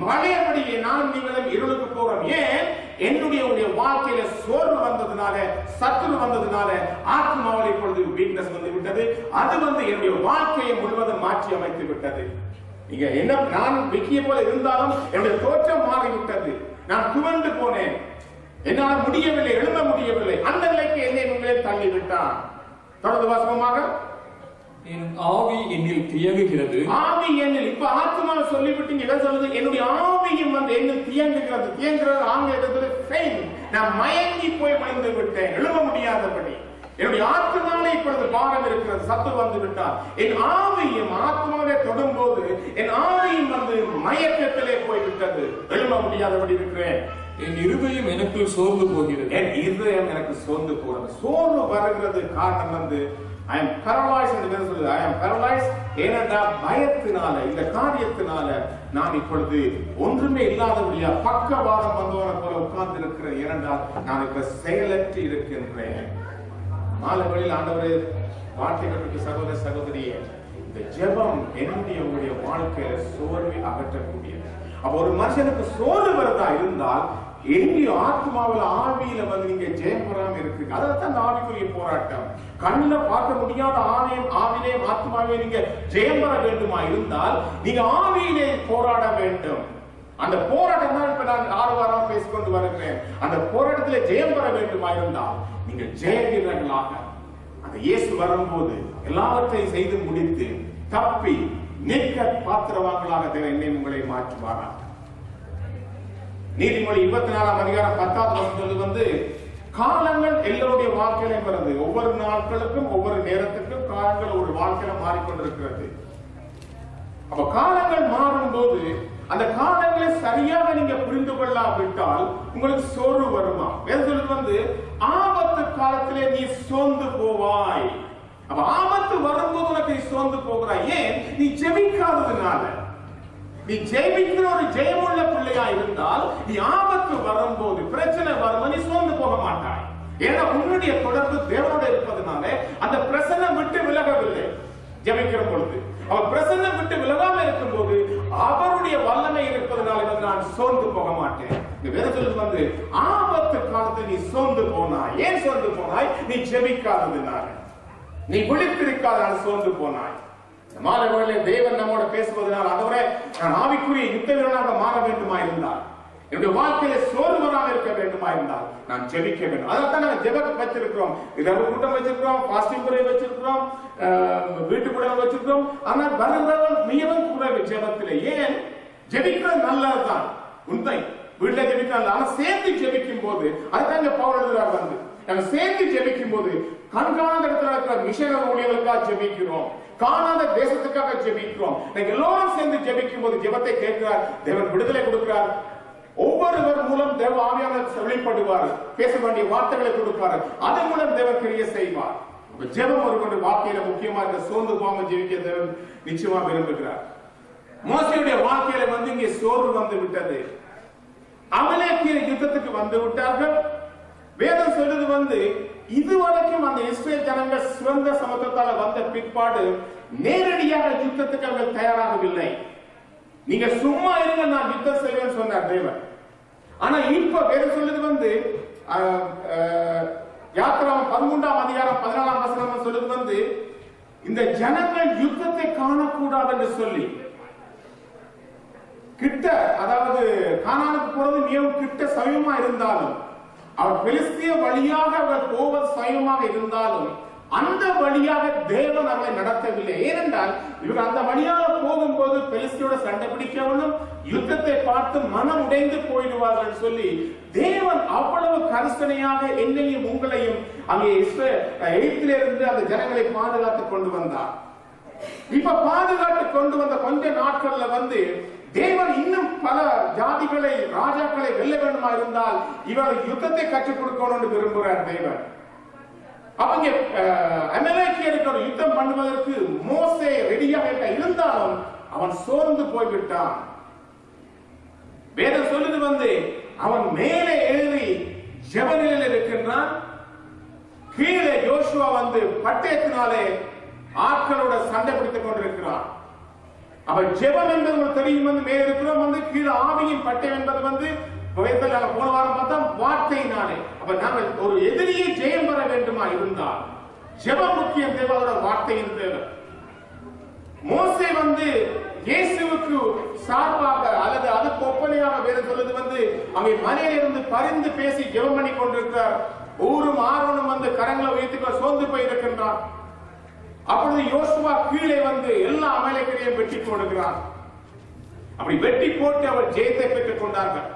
மழையபடியே நான் நீங்களும் இருளுக்கு போறோம். ஏன்? என்னுடைய வாழ்க்கையில சோர்வு வந்ததுனால, சத்துரு வந்ததுனால, ஆத்மாவில் இப்பொழுது வீக்னஸ் வந்து விட்டது. அது என்னுடைய வாழ்க்கையை முழுவதும் மாற்றி அமைத்து விட்டது. நீங்க என்ன நான் விக்கிய போல இருந்தாலும் என்னுடைய தோற்றம் மாறிவிட்டது. நான் துவண்டு போனேன், என்னால் முடியவில்லை, எழுத முடியவில்லை. அந்த நிலைக்கு என்னை உங்களே தள்ளிவிட்டான். தொடர்ந்து வாசகமாக என் ஆவி என்னில் தியங்குகிறது. ஆவி என்னில் இப்ப ஆத்மா சொல்லிவிட்டீங்க. என்ன சொல்லுது? என்னுடைய ஆவியும் என்னில் தியங்குகிறது. தியங்குகிறது ஆங்கிலத்தில் ஃபெயின். நான் மயங்கி போய் மறைந்து விட்டேன், எழுத முடியாதபடி. என்னுடைய ஆத்மாவிலே இப்பொழுது பாரம் இருக்கிறது, சத்து வந்து விட்டார். என் ஆவியும் ஆத்மாவிலே தொடும்போது என் ஆவியும் மயக்கத்திலே போய்விட்டது, எழுத முடியாதபடி இருக்கிறேன். என் இருதயம் எனக்குள் சோர்ந்து போகிறது. என் இருதயம் எனக்கு சோர்ந்து போகிறது. சோர்வு வருகிறது காரணம் I am paralyzed என்று வேதம் சொல்லுது. I am paralyzed ஏனென்றால் பயத்தினால, இந்த காரியத்தினால நான் இப்பொழுது ஒன்றுமே இல்லாதபடியா பக்கவாதம் வந்தவனை போல உட்கார்ந்து இருக்கிறேன். ஏனென்றால் நான் இப்ப செயலற்று இருக்கின்றேன். மாலை வழியில் ஆண்டவரே வார்த்தைகளுக்கு சகோதர சகோதரியே, இந்த ஜெபம் என்னுடைய உங்களுடைய வாழ்க்கையில சோர்வை அகற்றக்கூடியது. அப்ப ஒரு மனுஷனுக்கு சோர்வு வரதா இருந்தால் எங்கேயோ ஆத்மாவில் ஆவியில நீங்க ஜெயம் பெறாம இருக்கு. அதான் அந்த ஆவிக்குரிய போராட்டம். கண்ணில் பார்க்க முடியாத ஆவிலே ஆத்மாவே நீங்க ஜெயம் பெற வேண்டுமா இருந்தால் நீங்க ஆவியிலே போராட வேண்டும். அந்த போராட்டம் தான் இப்ப நான் 6 வாரம் பேசிக்கொண்டு வருகிறேன். அந்த போராட்டத்திலே ஜெயம் பெற வேண்டுமா இருந்தால் நீங்க ஜெய வீரர்களாக அந்த இயேசு வரும்போது எல்லாவற்றையும் செய்து முடித்து தப்பி நிற்க பாத்திரவான்களாக தேவன் என்னை உங்களை மாற்றுவாரா. நீதிமொழி 24ஆம் அதிகாரம் 10வது வசனத்தில் காலங்கள் எல்லோருடைய வாழ்க்கையில வருது. ஒவ்வொரு நாட்களுக்கும் ஒவ்வொரு நேரத்துக்கும் காலங்கள் ஒரு வாழ்க்கையில மாறிக்கொண்டிருக்கிறது. அப்ப காலங்கள் மாறும் போது அந்த காலங்களை சரியாக நீங்க புரிந்து கொள்ளாவிட்டால் உங்களுக்கு சோர்வு வருமா? வேதத்தில் ஆபத்து காலத்திலே நீ சோர்ந்து போவாய். அப்ப ஆபத்து வரும்போது உனக்கு நீ சோர்ந்து போகிறாய். ஏன்? நீ ஜெபிக்காததுனால. நீ ஜெயிக்கிற ஒரு ஜெயமுள்ள பிள்ளையா இருந்தால் நீ ஆபத்து வரும்போது, பிரச்சனை வரும்போது நீ சோர்ந்து போக மாட்டாய். ஏன்னா உன்னுடைய தொடர்பு தேவனோட இருப்பதனால அந்த பிரச்சனை விட்டு விலகவில்லை. ஜெபிக்கிற பொழுது அவர் பிரசன்னம் விட்டு விலகாம இருக்கும் போது அவருடைய வல்லமை இருப்பதனால நான் சோர்ந்து போக மாட்டேன். இந்த வேதத்தில் ஆபத்து காலத்தில் நீ சோர்ந்து போனாய். ஏன் சோர்ந்து போனாய்? நீ ஜெபிக்காததுனால, நீ விழித்திருக்காதனால சோர்ந்து போனாய். மாலை வேளையிலே தேவன் நம்மோட பேசுவதனால் அதோட நான் ஆவிக்குரிய யுத்த வீரனாக மாற வேண்டுமா இருந்தால், என்னுடைய வாழ்க்கையில சோர்வராக இருக்க வேண்டுமா இருந்தால் நான் ஜெபிக்க வேண்டும். அதான் நாங்கள் ஜெபம் வச்சிருக்கிறோம், இரவு கூட்டம் வச்சிருக்கிறோம், பாஸ்டிங் முறை வச்சிருக்கிறோம், வீட்டு கூட வச்சிருக்கிறோம். ஆனால் வருகிறவன் மிகவும் குறைவு ஜெபத்திலே. ஏன்? ஜெபிக்கிறது நல்லதுதான், உண்மை. வீட்டுல ஜெபிக்கிறாங்க, ஆனா சேர்ந்து ஜெபிக்கும் போது அதுதாங்க பவுல் எழுதுறார். நாங்க சேர்ந்து ஜெபிக்கும் போது கண்காணாத இடத்துல இருக்கிற மிஷனரி ஊழியர்களுக்காக ஜெபிக்கிறோம், காணாத தேசத்துக்காக ஜெபிக்கிறோம். நாங்க எல்லோரும் சேர்ந்து ஜெபிக்கும் போது ஜெபத்தை கேட்கிறார், தேவன் விடுதலை கொடுக்கிறார். ஒவ்வொருவர் மூலம் தேவ ஆவியானவர் வெளிப்படுவார், பேச வேண்டிய வார்த்தைகளை கொடுப்பார், அதன் மூலம் தேவன் கிரியை செய்வார். ஜெபம் ஒரு வாழ்க்கையில முக்கியமா இருக்க, சோர்ந்து போகாம ஜெபிக்க தேவன் நிச்சயமா விரும்புகிறார். மோசேயுடைய வாழ்க்கையில இங்கே சோர்வு வந்து விட்டது. அமலேக்கிய யுத்தத்துக்கு வந்து விட்டார்கள். வேதம் சொல்றது இதுவரைக்கும் அந்த இஸ்ரேல் ஜனங்கள் சுதந்திர சமத்துவத்தால வந்த பிற்பாடு நேரடியாக யுத்தத்துக்கு அவர்கள் தயாராகவில்லை. நீங்க சும்மா இருங்க, நான் யுத்தம் செய்வேன் சொன்னார் தேவன். ஆனா இப்ப வேற சொல்லுது யாத்திராமம் 13ஆம் அதிகாரம் 14ஆம் வசனம் சொல்லுது இந்த ஜனங்கள் யுத்தத்தை காணக்கூடாது என்று சொல்லி கிட்ட, அதாவது கானானுக்கு போறது மிகவும் கிட்ட சமயமா இருந்தாலும், அவர் பெலிஸ்திய வழியாக அவர் போவது சமயமாக இருந்தாலும் அந்த வழியாக தேவன் அவரை நடத்தவில்லை. ஏனென்றால் இவர் அந்த வழியாக போகும்போது பெலிஸ்தியோட சண்டை பிடிக்கவனும் யுத்தத்தை பார்த்து மனம் உடைந்து போயிடுவார்கள் சொல்லி தேவன் அவ்வளவு கரிசனையாக என்னையும் உங்களையும் அங்கே எகிப்திலிருந்து அந்த ஜனங்களை பாதுகாத்து கொண்டு வந்தார். இப்ப பாதுகாத்து கொண்டு வந்த கொஞ்ச நாட்கள்ல தேவன் இன்னும் பல ஜாதிகளை, ராஜாக்களை வெல்ல வேண்டுமா இருந்தால் இவர் யுத்தத்தை கற்றுக் கொடுக்கணும்னு விரும்புகிறார் தேவன். அவங்க அமலேக்கியருக்கு ஒரு யுத்தம் பண்ணுவதற்கு மோசே ரெடியாக இருந்தாலும் அவன் சோர்ந்து போய்விட்டான். வேதம் சொல்லுது அவன் மேலே ஏறி ஜெப நிலையில் இருக்கின்றான். கீழே யோசுவா பட்டயத்தினாலே ஆட்களோட சண்டை பிடித்துக் கொண்டிருக்கிறான். அவன் ஜெபம் என்பது தெரியும், மேலே இருக்கிறோம், கீழே ஆவியின் பட்டயம் என்பது போன வாரம் பார்த்தா வார்த்தையினாலே. அப்ப நாங்கள் ஒரு எதிரியை ஜெயம் பெற வேண்டுமா இருந்தால் ஜெபம் முக்கியம், தேவனோட வார்த்தையின் தேவை. மோசே இயேசுவுக்கு சார்பாக அல்லது அதுக்கு ஒப்பனையாக வேற சொல்லுது அங்கே மலையிலிருந்து பரிந்து பேசி ஜெபம் பண்ணி கொண்டிருக்கிறார். ஊரும் ஆரோனும் கரங்களை உயர்த்தி சோர்ந்து போயிருக்கின்றார். அப்பொழுது யோசுவா கீழே எல்லா அமலேக்கியரையும் வெட்டி போடுகிறார். அப்படி வெட்டி போட்டு அவர் ஜெயத்தை பெற்றுக் கொண்டார்கள்.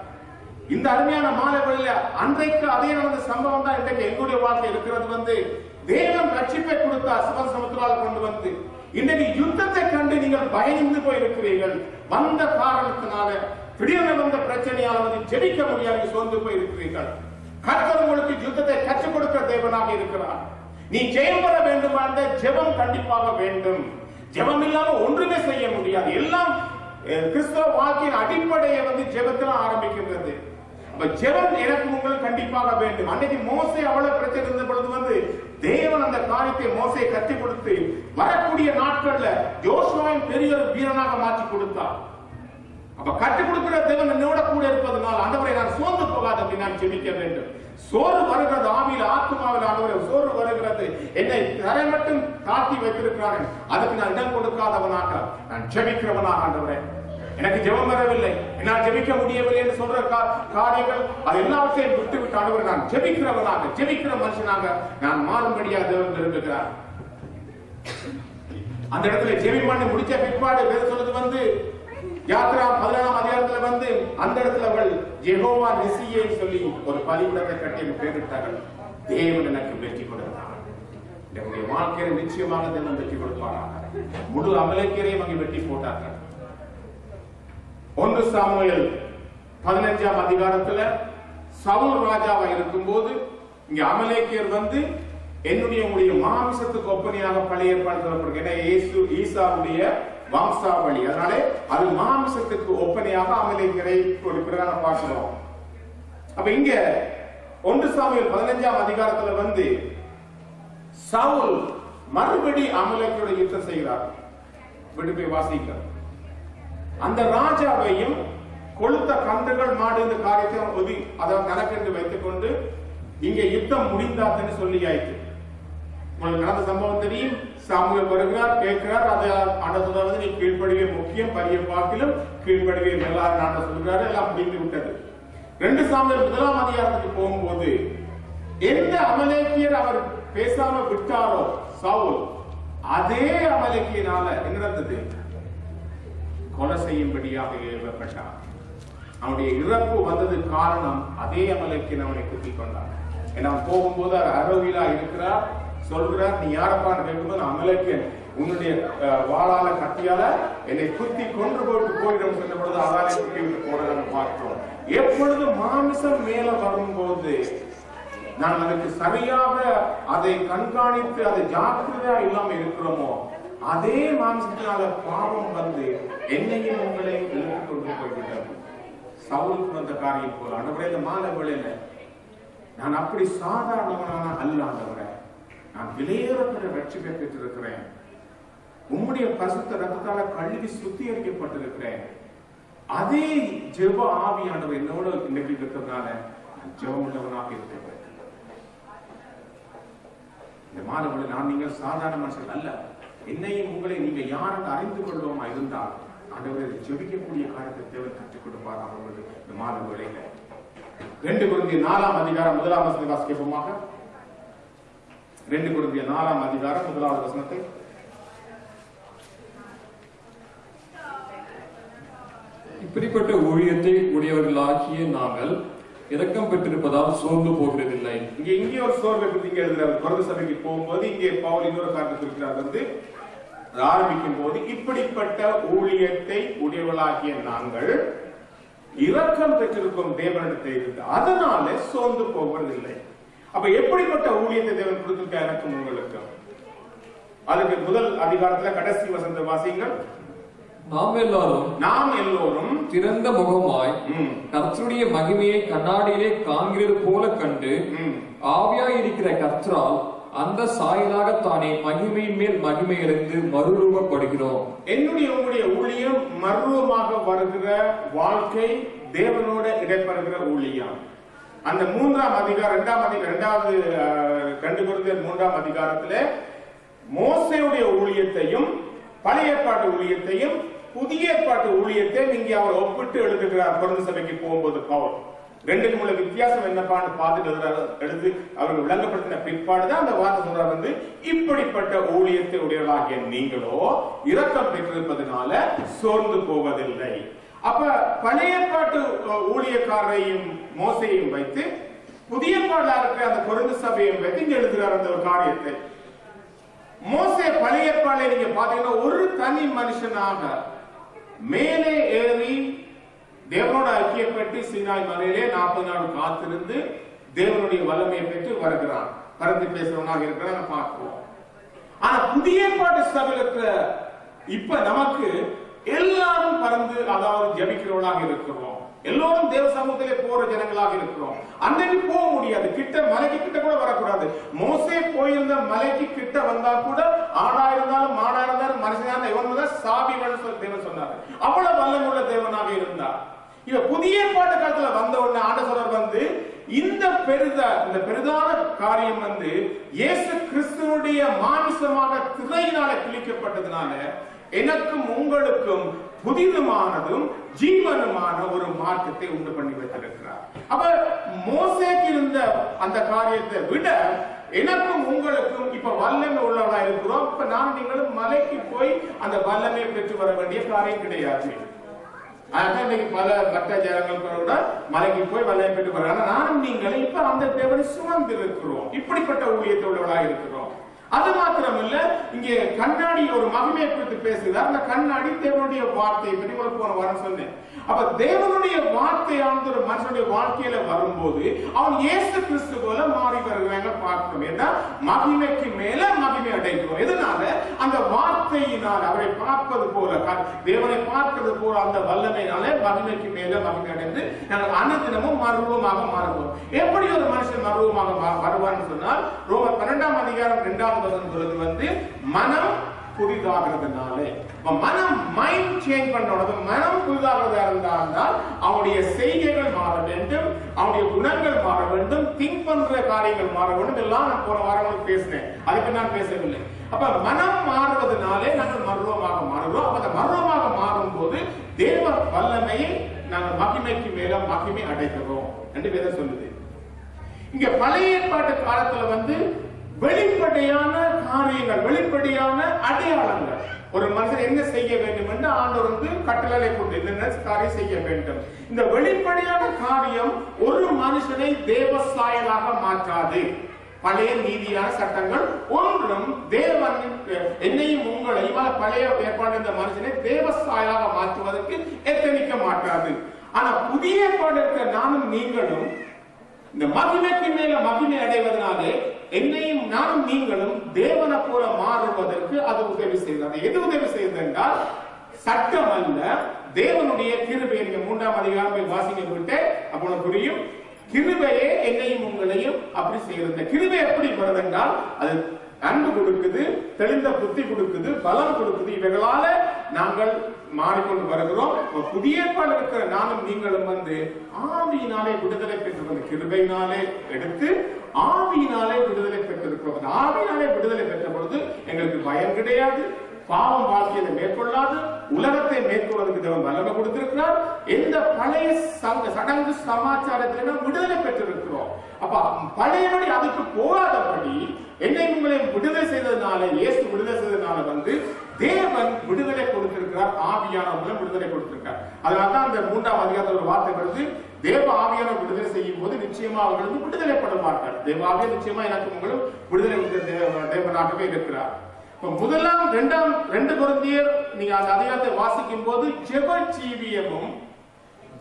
இந்த அருமையான மாலைகளில் அன்றைக்கு அதே நடந்த சம்பவம் தான் இன்றைக்கு எங்களுடைய வாழ்க்கை இருக்கிறது. தேவன் ரட்சிப்பை கொடுத்தார், சமத்துவத்தால் கொண்டு இன்றைக்கு யுத்தத்தை கண்டு நீங்கள் பயந்து போயிருக்கிறீர்கள். வந்த காரணத்தினால, திடீர்னு வந்த பிரச்சனையால் ஜெபிக்க முடியாது, சோர்ந்து போயிருக்கிறீர்கள். கர்த்தர் உங்களுக்கு யுத்தத்தை கற்றுக் கொடுக்கிற தேவனாக இருக்கிறார். நீ ஜெயம் பெற வேண்டும் என்ற ஜெபம் கண்டிப்பாக வேண்டும். ஜெபம் இல்லாம ஒன்றுமே செய்ய முடியாது. எல்லாம் கிறிஸ்தவ வாழ்க்கையின் அடிப்படையை ஜெபத்தில் ஆரம்பிக்கின்றது. ஜெபம் எனக்கு உங்களுக்கு கண்டிப்பாக வேண்டும். அன்னைக்கு மோசே அவ்வளவு பிரச்சனை இருந்த பொழுது தேவன் அந்த காரியத்தை மோசையை கற்றுக் கொடுத்து வரக்கூடிய நாட்கள்ல யோசுவாவின் பெரிய ஒரு வீரனாக மாற்றி கொடுத்தார். அப்ப கற்றுக் கொடுக்கிற தேவன் என்னோட கூட இருப்பதனால் ஆண்டவரை நான் சோர்ந்து போகாது அப்படி நான் ஜெபிக்க வேண்டும். சோறு வருகிறது, ஆவியில் ஆத்மாவில் ஆண்டவரே சோறு வருகிறது, என்னை தரை மட்டும் தாழ்த்தி வைத்திருக்கிறார்கள், அதுக்கு நான் இடம் கொடுக்காதவனாக நான் ஜெபிக்கிறவனாக ஆண்டவரே எனக்கு ஜெபம் வரவில்லை, என்னால் ஜெபிக்க முடியவில்லை என்று சொல்ற காரியங்கள் அது எல்லாவற்றையும் விட்டு விட்டு ஆண்டவர் நான் ஜெபிக்கிறவனாக, ஜெபிக்கிற மனுஷனாக நான் மாறும்படியாக தேவன் விரும்புகிறார். அந்த இடத்துல ஜெபிமானி முடிச்ச பிற்பாடு வேறு சொல்றது யாத்ரா 17ஆம் அதிகாரத்துல அந்த இடத்துல அவள் யெகோவா நிசியை சொல்லி ஒரு பலிபீடத்தை கட்டி பேரிட்டார்கள். தேவன் எனக்கு வெற்றி கொடுத்தார். என்னுடைய வாழ்க்கையை நிச்சயமாக தேவன் வெற்றி கொடுப்பாராக. முழு அமலேக்கியரையும் அங்கே வெட்டி போட்டார்கள். 1 சாமுவேல் 15ஆம் அதிகாரத்துல சவுல் ராஜாவா இருக்கும் போது இங்க அமலேக்கியர் என்னுடைய உங்களுடைய மாமிசத்துக்கு ஒப்பனையாக பழைய ஏற்பாடு சொல்லப்படுகிறது. ஏன்னா ஈசாவுடைய வம்சாவளி, அதனாலே அது மாமிசத்துக்கு ஒப்பனையாக அமலேக்கியரை கொடுக்கிறதாக பார்க்கிறோம். அப்ப இங்க 1 சாமுவேல் 15ஆம் அதிகாரத்துல சவுல் மறுபடி அமலேக்கியோட யுத்தம் செய்கிறார். விடுப்பை வாசிக்க அந்த ராஜாவையும் கொளுத்த கன்றுகள் மாடு இந்த காரியத்தை அதாவது கணக்கென்று வைத்துக் கொண்டு இங்க யுத்தம் முடிந்தாதுன்னு சொல்லி ஆயிற்று. உங்களுக்கு நடந்த சம்பவம் தெரியும். சாமுவேல் வருகிறார், கேட்கிறார். அதை ஆண்ட சொல்றது நீ கீழ்ப்படிவே முக்கியம், பரிய பாக்கிலும் கீழ்ப்படிவே எல்லாரும் ஆண்ட சொல்கிறாரு. எல்லாம் முடிந்து விட்டது. 2 சாமுவேல் 1ஆம் அதிகாரத்துக்கு போகும்போது எந்த அமலேக்கியர் அவர் பேசாம விட்டாரோ சவுல், அதே அமலேக்கியனால என்ன நடந்தது? கொலை செய்யும்படியாக ஏவப்பட்டார். அவனுடைய இறப்பு வந்தது காரணம் அதே அமலேக்கியன் அவனை குத்தி கொண்டார். அவன் போகும்போது அரோகிலா இருக்கிறார், சொல்கிறார் நீ யாரப்பான்னு கேட்கும்போது அமலேக்கியன் உன்னுடைய வாளால கத்தியால என்னை குத்தி கொன்று போட்டு போயிடும் சொன்ன பொழுது அதாலே குத்தி விட்டு போறதை பார்க்கிறோம். எப்பொழுது மாமிசம் மேல வரும்போது நான் அதற்கு சரியாக அதை கண்காணித்து அதை ஜாக்கிரதையா இல்லாம இருக்கிறோமோ, அதே மாம்சத்தினால பாவம் என்னையும் உங்களை இழுத்து கொண்டு போய்விட்டது. சவுலுக்கு வந்த காரியம் போல ஆண்டவரே, இந்த மாலை வேளையில நான் அப்படி சாதாரணமான அல்ல ஆண்டவரே, நான் விலையேறப்பட்ட ரட்சிப்பை பெற்றிருக்கிறேன். உம்முடைய பரிசுத்த ரத்தத்தால கழுவி சுத்திகரிக்கப்பட்டிருக்கிறேன். அதே ஜெப ஆவியானவர் என்னோட இன்னைக்கு இருக்கிறதுனால ஜெபம் உள்ளவனாக இருக்கிறேன். இந்த மாதங்களை நான் நீங்கள் சாதாரண மனுஷன் அல்ல. என்னையும் உங்களை நீங்க யாருக்கு அறிந்து கொள்வோமா இருந்தால் ஆண்டவரை ஜெபிக்கக்கூடிய காரியத்தை தேவன் கற்றுக் கொடுப்பார். அவர்களுக்கு இந்த மாத வேளையில 2 கொரிந்தியர் 4ஆம் அதிகாரம் 1ஆம் வசனத்தை வாசிப்போமாக. 2 கொரிந்தியர் 4ஆம் அதிகாரம் 1ஆவது வசனத்தை. இப்படிப்பட்ட ஊழியத்தை உடையவர்களாகிய நாங்கள் இரக்கம் பெற்றிருப்பதால் சோர்ந்து போகிறதில்லை. இங்கே ஒரு சோர்வை பற்றி எழுதுகிறார். கொரிந்து சபைக்கு போகும்போது இங்கே பவுல் இன்னொரு காரியத்தை குறிக்கிறார். ஆரம்பிக்கும் போது இப்படிப்பட்ட ஊழியத்தை உடையவர்களாகிய நாங்கள் இரக்கம் பெற்றிருக்கும் தேவனிடத்தை இருந்து அதனால சோர்ந்து போவதில்லை. அப்ப எப்படிப்பட்ட ஊழியத்தை தேவன் கொடுத்திருக்க எனக்கும் உங்களுக்கு? அதுக்கு முதல் அதிகாரத்துல கடைசி வசனத்தை வாசிங்கள். நாம் எல்லோரும் திறந்த முகமாய் கர்த்தருடைய மகிமையை கண்ணாடியிலே காண்கிறது போல கண்டு ஆவியாய் இருக்கிற கர்த்தரால் அந்த சாயலாக தானே மகிமையின் மேல் மகிமை அடைந்து மறுரூபப்படுகிறோம். என்னுடைய உங்களுடைய ஊழியம் மறுரூபமாக வருகிற வாழ்க்கை, தேவனோட இடைப்படுகிற ஊழியம். அந்த 3ஆம் அதிகாரம் 2வது 2 கொரிந்தியர் 3ஆம் அதிகாரத்துல மோசேயுடைய ஊழியத்தையும் பழைய ஏற்பாட்டு ஊழியத்தையும் புதிய ஏற்பாட்டு ஊழியத்தையும் இங்கே அவர் ஒப்பிட்டு எழுதுகிறார். கொரிந்து சபைக்கு போகும்போது பவுல் 2க்கும் உள்ள வித்தியாசம் என்னப்பான்னு பார்த்துட்டு எழுது அவர்கள் விளங்கப்படுத்தின பிற்பாடுதான் அந்த வார்த்தை சொல்றாரு. இப்படிப்பட்ட ஊழியத்தை உடையவர்களாகிய நீங்களோ இரக்கம் பெற்றிருப்பதனால சோர்ந்து போவதில்லை. அப்ப பழைய ஏற்பாட்டு ஊழியக்காரரையும் மோசையும் வைத்து புதிய ஏற்பாடுல இருக்கிற அந்த கொரிந்து சபையும் வைத்து இங்க எழுதுகிறார் அந்த ஒரு காரியத்தை. மோசே பழைய ஏற்பாடுல நீங்க பாத்தீங்கன்னா ஒரு தனி மனுஷனாக மேலே ஏறி தேவனோட ஐக்கியப்பட்டு சீனாய் மலையிலே 40 நாள் காத்திருந்து தேவனுடைய வல்லமையை பெற்று வருகிறான். பறந்து பேசுறவனாக இருக்கிறான் பார்க்கிறோம். ஆனா புதிய ஏற்பாட்டு சபையில இப்ப நமக்கு எல்லாரும் பறந்து அதாவது ஜபிக்கிறவர்களாக இருக்கிறோம். எல்லோரும் தேவ சமூகத்திலே போற ஜனங்களாக இருக்கிறோம். அன்னைக்கு போக முடியாது, கிட்ட மலைக்கு கிட்ட கூட வரக்கூடாது. மோசே போயிருந்த மலைக்கு கிட்ட வந்தா கூட ஆடா இருந்தாலும் மாடா இருந்தாலும் மனுஷனான இவன் சாவி தேவன் சொன்னார். அவ்வளவு வல்லமுள்ள தேவனாக இருந்தார். இவ புதிய ஏற்பாட்டு காலத்துல வந்த உடனே ஆண்டவர் இந்த பெரிதான காரியம் இயேசு கிறிஸ்துவுடைய மாமிசமாக திரையினால கிழிக்கப்பட்டதுனால எனக்கும் உங்களுக்கும் புதிதுமானதும் ஜீவனுமான ஒரு மாற்றத்தை உண்டு பண்ணி வைத்திருக்கிறார். அப்ப மோசேக்கு இருந்த அந்த காரியத்தை விட எனக்கும் உங்களுக்கும் இப்ப வல்லமை உள்ளவர்களா இருக்கிறோம். இப்ப நான் நீங்களும் மலைக்கு போய் அந்த வல்லமையை பெற்று வர வேண்டிய காரியம் கிடையாது. இன்னைக்கு பல மற்ற ஜனங்கள் கூட மலைக்கு போய் வல்லமை பெற்று வர்றாங்க. நானும் நீங்களும் இப்ப அந்த தேவனை சுமந்து இருக்கிறோம். இப்படிப்பட்ட ஊழியத்தை உள்ளவர்களா இருக்கிறோம். அது மாத்திரமல்ல, இங்கே கண்ணாடி ஒரு மகிமையை குறித்து பேசுகிறார். அந்த கண்ணாடி தேவனுடைய வார்த்தையை பற்றி உங்களுக்கு போன வாரம் சொன்னேன். அப்ப தேவனுடைய வார்த்தையானது ஒரு மனுஷனுடைய வாழ்க்கையில வரும்போது அவன் இயேசு கிறிஸ்து போல மாறி வருகிறாங்க பார்க்கிறோம். ஏன்னா மகிமைக்கு மேல மகிமை அடைகிறோம். எதனால? அந்த வார்த்தையினால் அவரை பார்ப்பது போல, தேவனை பார்ப்பது போல அந்த வல்லமையினாலே மகிமைக்கு மேல மகிமை அடைந்து நாங்கள் அனுதினமும் மர்வமாக மாறுவோம். எப்படி ஒரு மனுஷன் மர்வமாக வருவான்னு சொன்னால், ரோமர் 12ஆம் அதிகாரம் 2ஆம் வசனம் சொல்றது மனம் புதிதாகிறதுனாலே. மனம் மைண்ட் சேஞ்ச் பண்ணணும். மனம் புதிதாகிறதா இருந்தால் அவனுடைய செய்கைகள் மாற வேண்டும், அவனுடைய குணங்கள் மாற வேண்டும், திங்க் பண்ற காரியங்கள் மாற வேண்டும். எல்லாம் நான் போன வாரம் பேசினேன், அதுக்கு நான் பேசவில்லை. அப்ப மனம் மாறுவதனாலே நாங்கள் மர்வமாக மாறுகிறோம். அப்ப அந்த மர்வமாக மாறும் போது தேவ வல்லமையை நாங்கள் மகிமைக்கு மேல மகிமை அடைகிறோம் என்று வேதம் சொல்லுது. இங்க பழைய ஏற்பாட்டு காலத்துல வெளிப்படையான காரியங்கள், வெளிப்படையான அடையாளங்கள், ஒரு மனிதர் என்ன செய்ய வேண்டும் என்று ஆண்டவர் கட்டளை கொண்டு என்ன காரியம் செய்ய வேண்டும். இந்த வெளிப்படையான காரியம் ஒரு மனுஷனை தேவ சாயலாக மாற்றாது. பழைய நீதியான சட்டங்கள் ஒன்றும் தேவன் என்னையும் உங்களையும் பழைய ஏற்பாடு இந்த மனுஷனை தேவ சாயலாக மாற்றுவதற்கு எத்தனிக்க மாட்டாது. ஆனா புதிய ஏற்பாடு இருக்க நானும் நீங்களும் இந்த மகிமைக்கு மேல மகிமை அடைவதனாலே என்னையும் நானும் நீங்களும் தேவனை போல மாறுவதற்கு அது உதவி செய்தது. எது உதவி செய்தது என்றால் சட்டம் அல்ல, தேவனுடைய கிருபை. நீங்க 3ஆம் அதிகாரம் வாசிக்க விட்டு அப்போ புரியும். கிருபையே என்னையும் உங்களையும் அப்படி செய்யறது. கிருபை எப்படி வருது என்றால் அது அன்பு கொடுக்குது, தெளிந்த புத்தி கொடுக்குது, பலம் கொடுக்குது. இவைகளால நாங்கள் மாறிக்கொண்டு வருகிறோம். புதிய ஏற்பாடு இருக்கிற நானும் நீங்களும் ஆவியினாலே விடுதலை பெற்றிருக்கிறோம். கிருபையினாலே எடுத்து ஆவியினாலே விடுதலை பெற்றிருக்கிறோம். ஆவியினாலே விடுதலை பெற்ற பொழுது எங்களுக்கு பயம் கிடையாது, பாவம் வாழ்க்கையில மேற்கொள்ளாது, உலகத்தை மேற்கொள்வதற்கு தேவன் வல்லமை கொடுத்திருக்கிறார். எந்த பழைய சடங்கு சமாச்சாரத்தில விடுதலை பெற்றிருக்கிறோம். அப்ப பழையபடி அதுக்கு போகாதபடி என்னை உங்களை விடுதலை செய்ததுனால, இயேசு விடுதலை செய்ததுனால தேவன் விடுதலை கொடுத்திருக்கிறார். ஆவியானவர்களும் விடுதலை கொடுத்திருக்கிறார். அதனால்தான் அந்த 3ஆம் அதிகாரத்தில் ஒரு வார்த்தை வருது, தேவ ஆவியான விடுதலை செய்யும் போது நிச்சயமா அவர்களுக்கு விடுதலைப்படுவார்கள். தேவ ஆவியா நிச்சயமா எனக்கு உங்களும் விடுதலை தேவனாகவே இருக்கிறார். முதலாம் 2 கொரிந்தியர் நீங்க அந்த அதிகாரத்தை வாசிக்கும் போது ஜெப ஜீவியமும்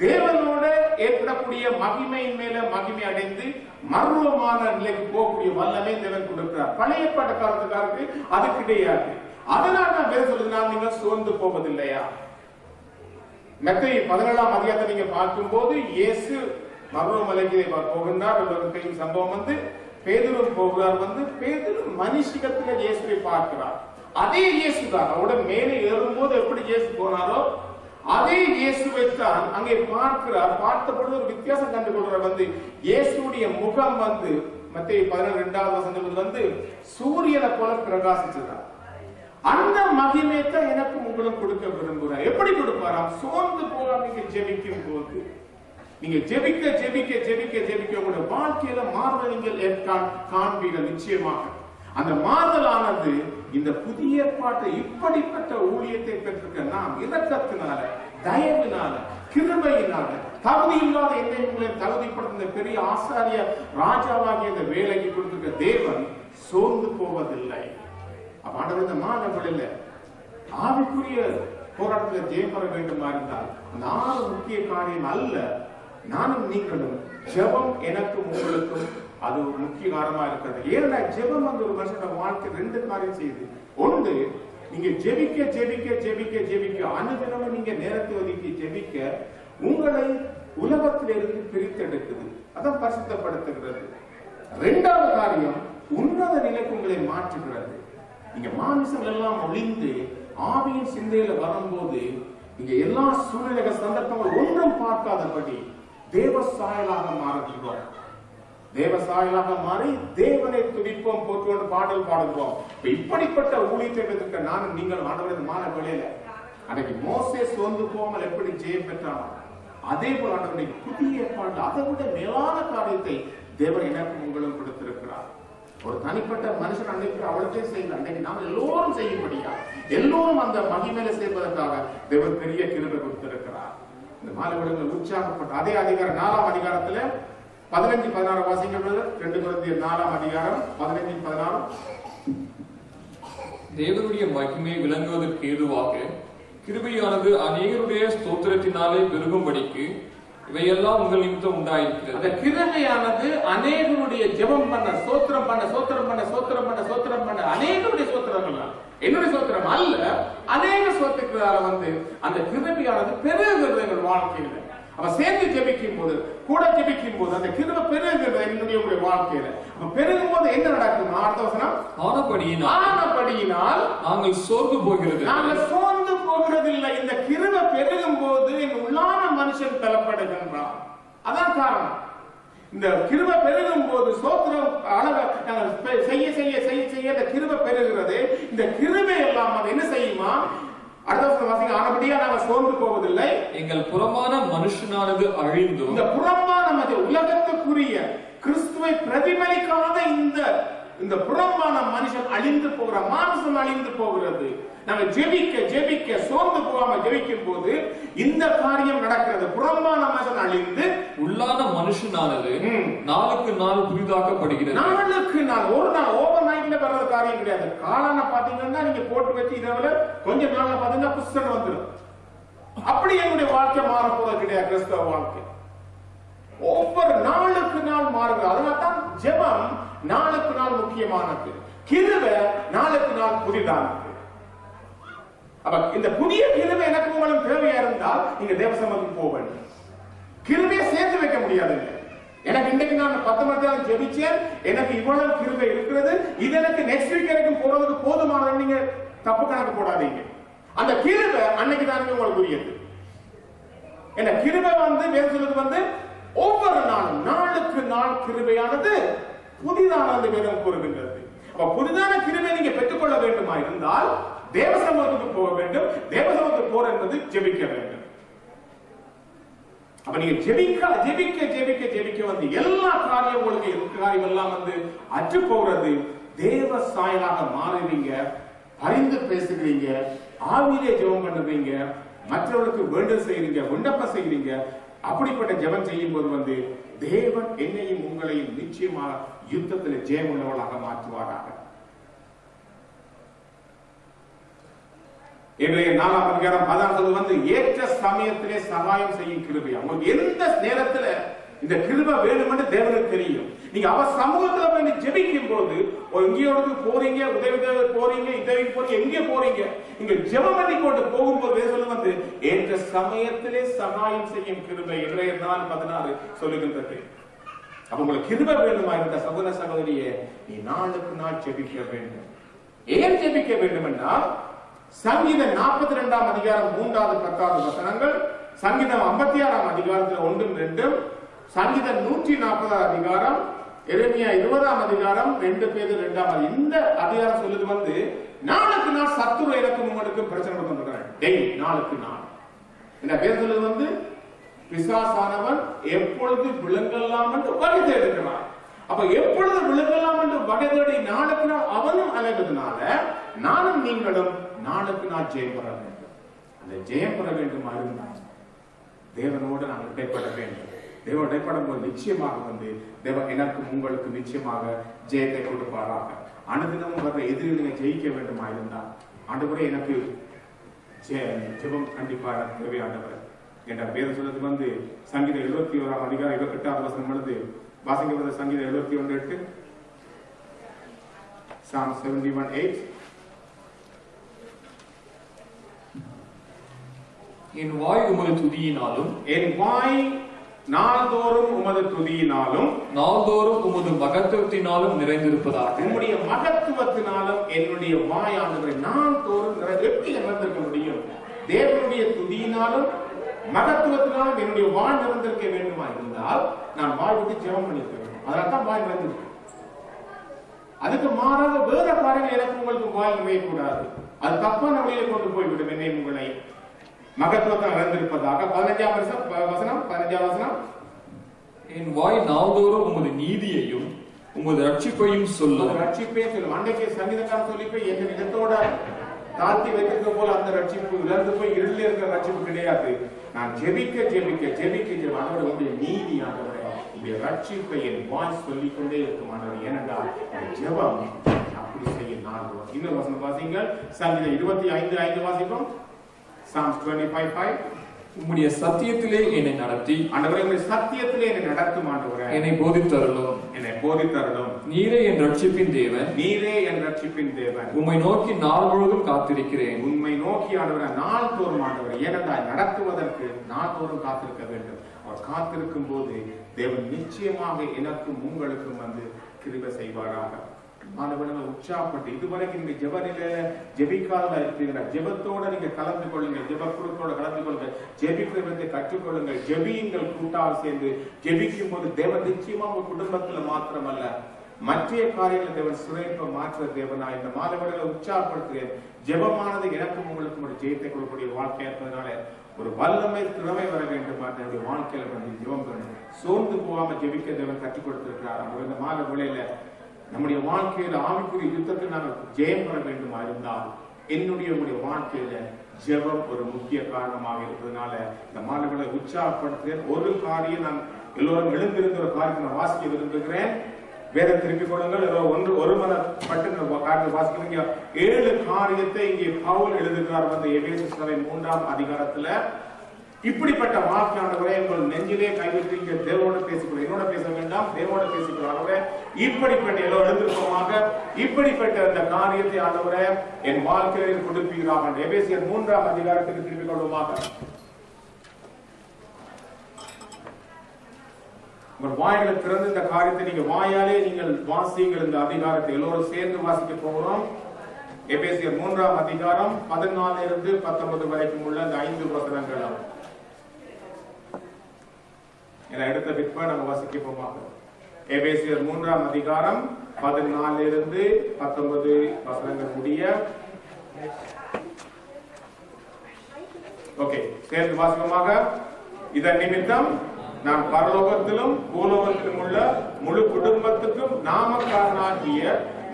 தேவனோட ஏற்படக்கூடிய மகிமையின் மேல மகிமை அடைந்து மர்வமான நிலைக்கு போகக்கூடிய வல்லமை தேவன் கொடுக்கிறார். பழைய ஏற்பாட்டு காலத்துக்காருக்கு அது கிடையாது. அதனால நான் வேற சொல்லுங்க, நீங்க சோர்ந்து போவதில்லையா? மத்தேயு 17ஆம் அதிகாரத்தை நீங்க பார்க்கும் போது இயேசு மர்வமலைக்கு போகின்றார். சம்பவம் பேதுரு போகிறார். பேதுரு மனுஷிகத்துல இயேசுவை பார்க்கிறார். அதே இயேசுதான் அவரோட மேலே ஏறும்போது எப்படி இயேசு போனாரோ அதே இயேசுவை தான் அங்கே பார்க்கிறார். பார்த்த பொழுது ஒரு வித்தியாசம் கண்டு கொள்றார். இயேசுடைய முகம் மத்தேயு 17:2 வசனத்தில் சூரியனை போல பிரகாசிச்சதார். அந்த மகிமையை எனக்கு உங்களுக்கு கொடுக்க விரும்புகிறார். எப்படி கொடுப்பாராம்? சோர்ந்து போகாம நீங்க ஜெபிக்கும் போது, நீங்க ஜெபிக்க ஜெபிக்க ஜெபிக்க ஜெபிக்க உங்களுடைய வாழ்க்கையில மாறுதல் நீங்கள் காண்பீர்கள். நிச்சயமாக அந்த மாறுதலானது இந்த புதிய ஏற்பாட்டு இப்படிப்பட்ட ஊழியத்தை பெற்றிருக்க நாம் இரக்கத்தினால, தயவினால, கிருபையினால, தகுதி இல்லாத என்னை உங்களை தகுதிப்படுத்த பெரிய ஆசாரிய ராஜாவாகிய இந்த வேலைக்கு கொடுத்திருக்க தேவன் சோர்ந்து போவதில்லை. ஆண்டவர் இந்த மாணவர்களில் ஆவிக்குரிய போராட்டத்தில் ஜெயம் பெற வேண்டுமா இருந்தால் 4 முக்கிய காரியம் அல்ல, நானும் நீங்களும் ஜெபம் எனக்கும் உங்களுக்கும் அது ஒரு முக்கிய காரணமா இருக்கிறது. ஏன்னா ஜெபம் ஒரு மனுஷனோட வாழ்க்கை 2 காரியம் செய்யுது. ஒன்று, நீங்க ஜெபிக்க ஜெபிக்க ஜெபிக்க ஜெபிக்க அனுதினமும் நீங்க நேரத்தை ஒதுக்கி ஜெபிக்க உங்களை உலகத்திலிருந்து பிரித்தெடுக்குது, அதான் பரிசுத்தப்படுத்துகிறது. 2வது காரியம், உன்னத நிலைக்கு உங்களை மாற்றுகிறது. நீங்க மாமிசங்கள் எல்லாம் ஒளிந்து ஆவியின் சிந்தையில வரும்போது நீங்க எல்லா சூழ்நிலைகள் சந்தர்ப்பங்கள் ஒன்றும் பார்க்காதபடி தேவ சாயலாக மாறுகிறோம். தேவ சாயலாக மாறி தேவனை துதிப்போம், போற்றுவோம், பாடல் பாடுகிறோம். இப்படிப்பட்ட ஊழியத்தை நானும் நீங்கள் ஆண்டவரின் மான வேளையில அன்றைக்கு மோசே சோர்ந்து போகாமல் எப்படி ஜெயம் பெற்றானோ அதே போல ஆண்டவருடைய புதிய ஏற்பாடு அதை விட மேலான காரியத்தை தேவன் எனக்கும் உங்களும் கொடுத்திருக்கிறார். ஒரு தனிப்பட்ட மனுஷன் அன்னைக்கு அவளுக்கே செய்யல, அன்னைக்கு நாம் எல்லோரும் செய்யும்படியா எல்லோரும் அந்த மகிமையில சேர்ப்பதற்காக தேவன் பெரிய கிருபை கொடுத்திருக்கிறார். இந்த மாலை விடங்கள் உற்சாகப்பட்ட அதே அதிகாரம் 4ஆம் அதிகாரத்துல 15-16 வாசிக்கிறது. 2 கொரிந்தியர் 4ஆம் அதிகாரம் 15-16. தேவனுடைய மகிமை விளங்குவதற்கு ஏதுவாக கிருபையானது அநேகருடைய ஸ்தோத்திரத்தினாலே பெருகும்படிக்கு இவையெல்லாம் உங்கள் நிமித்தம் உண்டாயிருக்கிறது. அந்த கிருபையானது அநேகருடைய ஜெபம் பண்ண சோத்திரம் பண்ண அநேகருடைய சோத்திரங்கள், என்னுடைய சோத்திரம் அல்ல, அநேக சோத்திரங்களால அந்த கிருபையானது பெருகுகிறது எங்கள் வாழ்க்கையில. அவ சேர்ந்து ஜெபிக்கும் போது, கூட ஜெபிக்கும் போது அந்த கிருபை பெருகுகிறது என்னுடைய வாழ்க்கையில. பெருகும் போது என்ன நடக்கும்? அடுத்த வசனம், ஆனபடியினால் நாங்கள் சோர்ந்து போகிறதில்லை. இந்த கிருபை பெருகும் போது என் உள்ளான மனுஷன் பலப்படுகின்றான். அதான் காரணம். இந்த கிருபை பெருகும் போது சோத்திரம் செய்ய செய்ய செய்ய செய்ய இந்த கிருபை பெருகிறது. இந்த கிருபை எல்லாம் அது என்ன செய்யுமா? ஆனபடியா நாங்கள் சோர்ந்து போவதில்லை. எங்கள் புறமான மனுஷனானது அழிந்தும், இந்த புறமான உலகத்துக்குரிய கிறிஸ்துவை பிரதிபலிக்காத இந்த புறமான மனுஷன் அழிந்து போகிற மாம்சம் அழிந்து போகிறது. நாங்கள் ஜெபிக்க ஜெபிக்க சோர்ந்து போகாம ஜெபிக்கும் போது இந்த காரியம் நடக்கிறது. புறமான மனுஷன் அழிந்து உள்ளான மனுஷனானது நாளுக்கு நாள் புதிதாக்கப்படுகிறது. நாளுக்கு நாள், ஒரு நாள் ஓவர் நைட்ல வர்ற காரியம் கிடையாது. காலான பாத்தீங்கன்னா நீங்க போட்டு வச்சு இரவுல கொஞ்ச நாள்ல பாத்தீங்கன்னா புஸ்தகம் வந்துடும். அப்படி என்னுடைய வாழ்க்கை மாற போறது கிடையாது. கிறிஸ்தவ வாழ்க்கை ஒவ்வொரு நாளுக்கு நாள் மாறுகிறது. அதனால்தான் ஜெபம் நாளுக்கு நாள் முக்கியமானது. கிருபை நாளுக்கு நாள் புதிதானது. அப்ப இந்த புதிய கிருபை எனக்கு உங்களுக்கு தேவையா இருந்தால் நீங்க தேவசமத்துக்கு போக வேண்டும். கிருபையை சேர்த்து வைக்க முடியாது. எனக்கு இன்றைக்கு நான் 10 மணி நேரம் ஜெபிச்சேன், எனக்கு இவ்வளவு கிருபை இருக்கிறது, இது எனக்கு நெக்ஸ்ட் வீக் வரைக்கும் போறதுக்கு போதுமானது. நீங்க தப்பு கணக்கு போடாதீங்க. அந்த கிருபை அன்னைக்கு தானே உங்களுக்கு உரியது. என்ன கிருபை வேறு சொல்லுது ஒவ்வொரு நாளும் நாளுக்கு நாள் கிருபையானது புதிதானது வேதம் கூறுகின்றது. அப்ப புதிதான கிருபை நீங்க பெற்றுக்கொள்ள வேண்டுமா இருந்தால் தேவசமத்துக்கு போக வேண்டும். தேவசமத்துக்கு போற என்பது ஜெபிக்க வேண்டும். அப்ப நீங்க ஜெபிக்க ஜெபிக்க ஜெபிக்க ஜெபிக்க எல்லா காரியம் உங்களுக்கு காரியம் எல்லாம் அற்று போகிறது. தேவ சாயலாக மாறுவீங்க, பரிந்து பேசுகிறீங்க, ஆவியிலே ஜெபம் பண்ணுவீங்க, மற்றவர்களுக்கு வேண்டல் செய்றீங்க, விண்ணப்பம் செய்றீங்க. அப்படிப்பட்ட ஜெபம் செய்யும் போது தேவன் என்னையும் உங்களையும் நிச்சயமாக யுத்தத்தில் ஜெயம் உள்ளவர்களாக மாற்றுவாராக. எங்களுடைய 4ஆம் அதிகாரம் 14 ஏற்ற சமயத்திலே சகாயம் செய்யும் கிருபை. உங்களுக்கு எந்த நேரத்துல இந்த கிருபை வேணும்னு தேவனுக்கு தெரியும். நீங்க அவர் சமூகத்துல போய் ஜெபிக்கும் போது எங்கேயோடு போறீங்க, உதவி போறீங்க, உதவிக்கு போறீங்க, எங்கே போறீங்க, நீங்க ஜெபம் பண்ணி கொண்டு போகும்போது சொல்லுவது ஏற்ற சமயத்திலே சகாயம் செய்யும் கிருபை. எபிரேயர் 4:16 சொல்லுகின்றது. அப்ப உங்களுக்கு கிருபை வேண்டுமா இருந்த சகோதர சகோதரியே, நீ நாளுக்கு நாள் ஜெபிக்க வேண்டும். ஏன் ஜெபிக்க வேண்டும் என்றால் சங்கீதம் 42ஆம் அதிகாரம் 3வது 10வது வசனங்கள், சங்கீதம் 56ஆம் அதிகாரத்தில் 1-2, சங்கீதம் 140ஆம் அதிகாரம், எரேமியா 20ஆம் அதிகாரம், 2 பேதுரு 2ஆம் இந்த அதிகாரம் சொல்லுது நாளுக்கு நாள் சத்துரு எனக்கும் உங்களுக்கும் பிரச்சனை பண்ணுறாங்க. டெய்லி நாளுக்கு நாள் இந்த பேர் சொல்லுது பிசாசானவன் எப்பொழுது விழுங்கலாம் என்று வகை தேடுகிறான். அப்ப எப்பொழுது விழுங்கலாம் என்று வகை தேடி நாளுக்கு நாள் அவனும் அலைவதனால நானும் நீங்களும் நாளுக்கு நாள் ஜெயம் பெற வேண்டும். அந்த ஜெயம் பெற வேண்டுமா இருந்தால் தேவனோடு நாங்கள் இடைப்பட வேண்டும். தேவன் இடைப்படும் போது நிச்சயமாக தேவன் எனக்கும் உங்களுக்கு நிச்சயமாக ஜெயத்தை கொடுப்பாராக. அனுதினமும் வர்ற எதிரிகளை ஜெயிக்க வேண்டுமா இருந்தால் ஆண்டவரே எனக்கு ஜெபம் கண்டிப்பாக தேவையானவர் என்ற பேர் சொல்றது சங்கீதம் 71ஆம் அதிகாரம் 28வது வசனம் எழுது வாசிக்க. சங்கீதம் 71:8, Psalm 71:8. என் வாய் உமது துதியினாலும், என் வாய் நாள்தோறும் உமது துதியினாலும், நாள்தோறும் உமது மகத்துவத்தினாலும் நிறைந்திருப்பதாக. உம்முடைய மகத்துவத்தினாலும் என்னுடைய வாய் ஆண்டவரே நாள்தோறும் எப்படி நிறைந்திருக்க முடியும்? தேவனுடைய துதியினாலும் மகத்துவத்தினாலும் என்னுடைய வாய் நிறைந்திருக்க வேண்டுமா இருந்தால் நான் வாய் விட்டு ஜெபம் பண்ணிருக்க வேண்டும். அதனால்தான் வாய் நிறைந்திருக்கு. அதுக்கு மாறாக வேற காரியங்கள் எனக்கு உங்களுக்கு வாய் நிறையக்கூடாது. அது தப்பான வழியை கொண்டு போய்விடும் என்னை உங்களை. மகத்துவத்தை இழந்திருப்பதாக. 15 வசனம், என் வாய் நாள்தோறும் உமது நீதியையும் உமது ரட்சிப்பையும் சொல்லும். ரட்சிப்பே சொல்லும். அன்றைக்கு சங்கீதக்காரன் சொல்லி போய் எங்க இடத்தோட தாழ்த்தி வைத்திருக்க போல அந்த ரட்சிப்பு இழந்து போய் இருளில் இருக்கிற ரட்சிப்பு கிடையாது. நான் ஜெபிக்க ஜெபிக்க ஜெபிக்க ஆண்டவரே உடைய நீதி, ஆண்டவரே உடைய ரட்சிப்பை என் வாய் சொல்லிக் கொண்டே இருக்கும் ஆண்டவரே. ஏனென்றால் ஜெபம் அப்படி செய்ய நான். இன்னொரு வசனம் வாசிங்கள். சங்கீதம் 25:5 வாசிப்போம். Psalms 25:5. உம்முடைய சத்தியத்திலே என்னை நடத்தி, ஆண்டவரே உம்முடைய சத்தியத்திலே என்னை நடத்தும் ஆண்டவரே. என்னை போதித்தருளும். நீரே என் ரட்சிப்பின் தேவன். நீரே என் ரட்சிப்பின் தேவன். உம்மை நோக்கி நாள் முழுவதும் காத்திருக்கிறேன். உம்மை நோக்கி ஆண்டவரே நாள் தோறும் ஆண்டவரே. ஏனென்றால் நடத்துவதற்கு நாள் தோறும் காத்திருக்க வேண்டும். அவர் காத்திருக்கும் போது தேவன் நிச்சயமாக எனக்கும் உங்களுக்கும் வந்து கிருபை செய்வாராக. மாணவர்கள் உற்சாகப்பட்டு இதுவரைக்கும் நீங்க ஜெபநிலை ஜெபிக்காத இருக்கிறீங்க. ஜெபத்தோட நீங்க கலந்து கொள்ளுங்கள். ஜெப குழுக்களோட கலந்து கொள்ளுங்கள். ஜெபிக்கிறதை கற்றுக்கொள்ளுங்கள். ஜெபியுங்கள். கூட்டாக சேர்ந்து ஜெபிக்கும் போது தேவன் நிச்சயமா உங்க குடும்பத்துல மாத்திரமல்ல மற்ற காரியங்களை தேவன் சுரேப்ப மாற்ற தேவனா இந்த மாணவர்களை உற்சாகப்படுத்துகிறேன். ஜெபமானது எனக்கும் உங்களுக்கும் ஒரு ஜெயத்தை கொடுக்கக்கூடிய வாழ்க்கை இருப்பதனால ஒரு வல்லமை திறமை வர வேண்டும். என்னுடைய வாழ்க்கையில வந்து ஜெபம் பண்ணணும். சோர்ந்து போகாம ஜெபிக்க தேவன் கற்றுக் கொடுத்திருக்கிறார். இந்த மாத வேளையில நம்முடைய வாழ்க்கையில ஆவிக்குரிய யுத்தத்தில் நாங்கள் ஜெயம் பெற வேண்டுமா இருந்தால் உங்களுடைய வாழ்க்கையில ஜெபம் ஒரு முக்கிய காரணமாக இருப்பதனால இந்த மாணவர்களை உற்சாகப்படுத்துகிறேன். ஒரு காரியம் நான் எல்லோரும் எழுந்திருந்த ஒரு காரியத்தை நான் வாசிக்க விரும்புகிறேன். வேற திருப்பிக் கொள்ளுங்கள். ஒரு மனப்பட்டு வாசிக்கிறீங்க. 7 காரியத்தை இங்கே பவுல் எழுதுகிறார். வந்து எபேசு சபை 3ஆம் அதிகாரத்துல இப்படிப்பட்ட வாக்கியானவரை உங்கள் நெஞ்சிலே கைவிட்டு தேவோட பேசிக்கொள்ள, என்னோட பேச வேண்டாம், தேவோட பேசிக்கொள்ள. இப்படிப்பட்ட எல்லோ எழுந்திருப்போமாக இப்படிப்பட்ட அந்த காரியத்தை ஆண்டவரை என் வாழ்க்கையில் கொடுப்பீராக. எபேசியர் 3ஆம் அதிகாரத்துக்கு திருப்பிக் கொள்வோமாக. உங்கள் வாய்களை திறந்து இந்த காரியத்தை நீங்க வாயாலே நீங்கள் வாசியுங்கள். இந்த அதிகாரத்தை எல்லோரும் சேர்ந்து வாசிக்க போகிறோம். எபேசியர் 3ஆம் அதிகாரம் 14 - 19 வரைக்கும் உள்ள இந்த 5 வசனங்கள் எடுத்த பிற்பா நம்ம வாசிக்க போமாக. எபேசியர் 3ஆம் அதிகாரம் 14 - 19 வசனங்கள் முடிய. ஓகே, சேர்ந்து வாசிப்போமாக. இதன் நிமித்தம் நான் பரலோகத்திலும் பூலோகத்திலும் உள்ள முழு குடும்பத்துக்கும் நாமக்காரனாகிய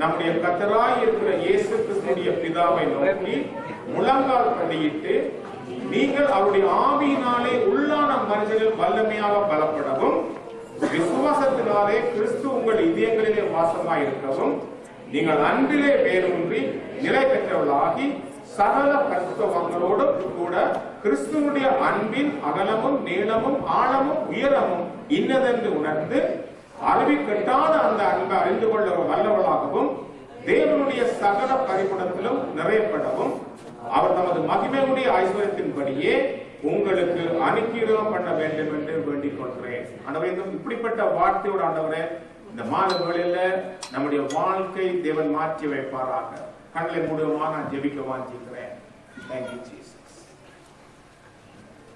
நம்முடைய கர்த்தராய் இருக்கிற இயேசு கிறிஸ்துவின் பிதாவை நோக்கி முழங்கால் படியிட்டு, நீங்கள் அவருடைய ஆவியினாலே உள்ளான மனிதர்கள் வல்லமையாக பலப்படவும், விசுவாசத்தினாலே கிறிஸ்து உங்கள் இதயங்களிலே வாசமாயிருக்கவும், நீங்கள் அன்பிலே வேரூன்றி நிலை பெற்றவர்களாகி சகல பரிசுத்தவான்களோடு கூட கிறிஸ்துவனுடைய அன்பின் அகலமும் நீளமும் ஆழமும் உயரமும் இன்னதென்று உணர்ந்து அறிவிக்கட்டாத அந்த அன்பை அறிந்து கொள்ள வல்லவர்களாகவும், தேவனுடைய சகல பரிபுடத்திலும் நிறையப்படவும், அவர் தமது மகிமையுடைய ஐஸ்வர்யத்தின்படியே உங்களுக்கு அனுக்கிரகம் பண்ண வேண்டும் என்று வேண்டிக் கொள்கிறேன். ஆண்டவரே, இப்படிப்பட்ட வார்த்தையோட ஆண்டவரே இந்த மாதங்களில் நம்முடைய வாழ்க்கை தேவன் மாற்றி வைப்பாராக. கண்களை மூடுவமாக நான் ஜெபிக்க வாஞ்சிக்கிறேன். Thank you Jesus.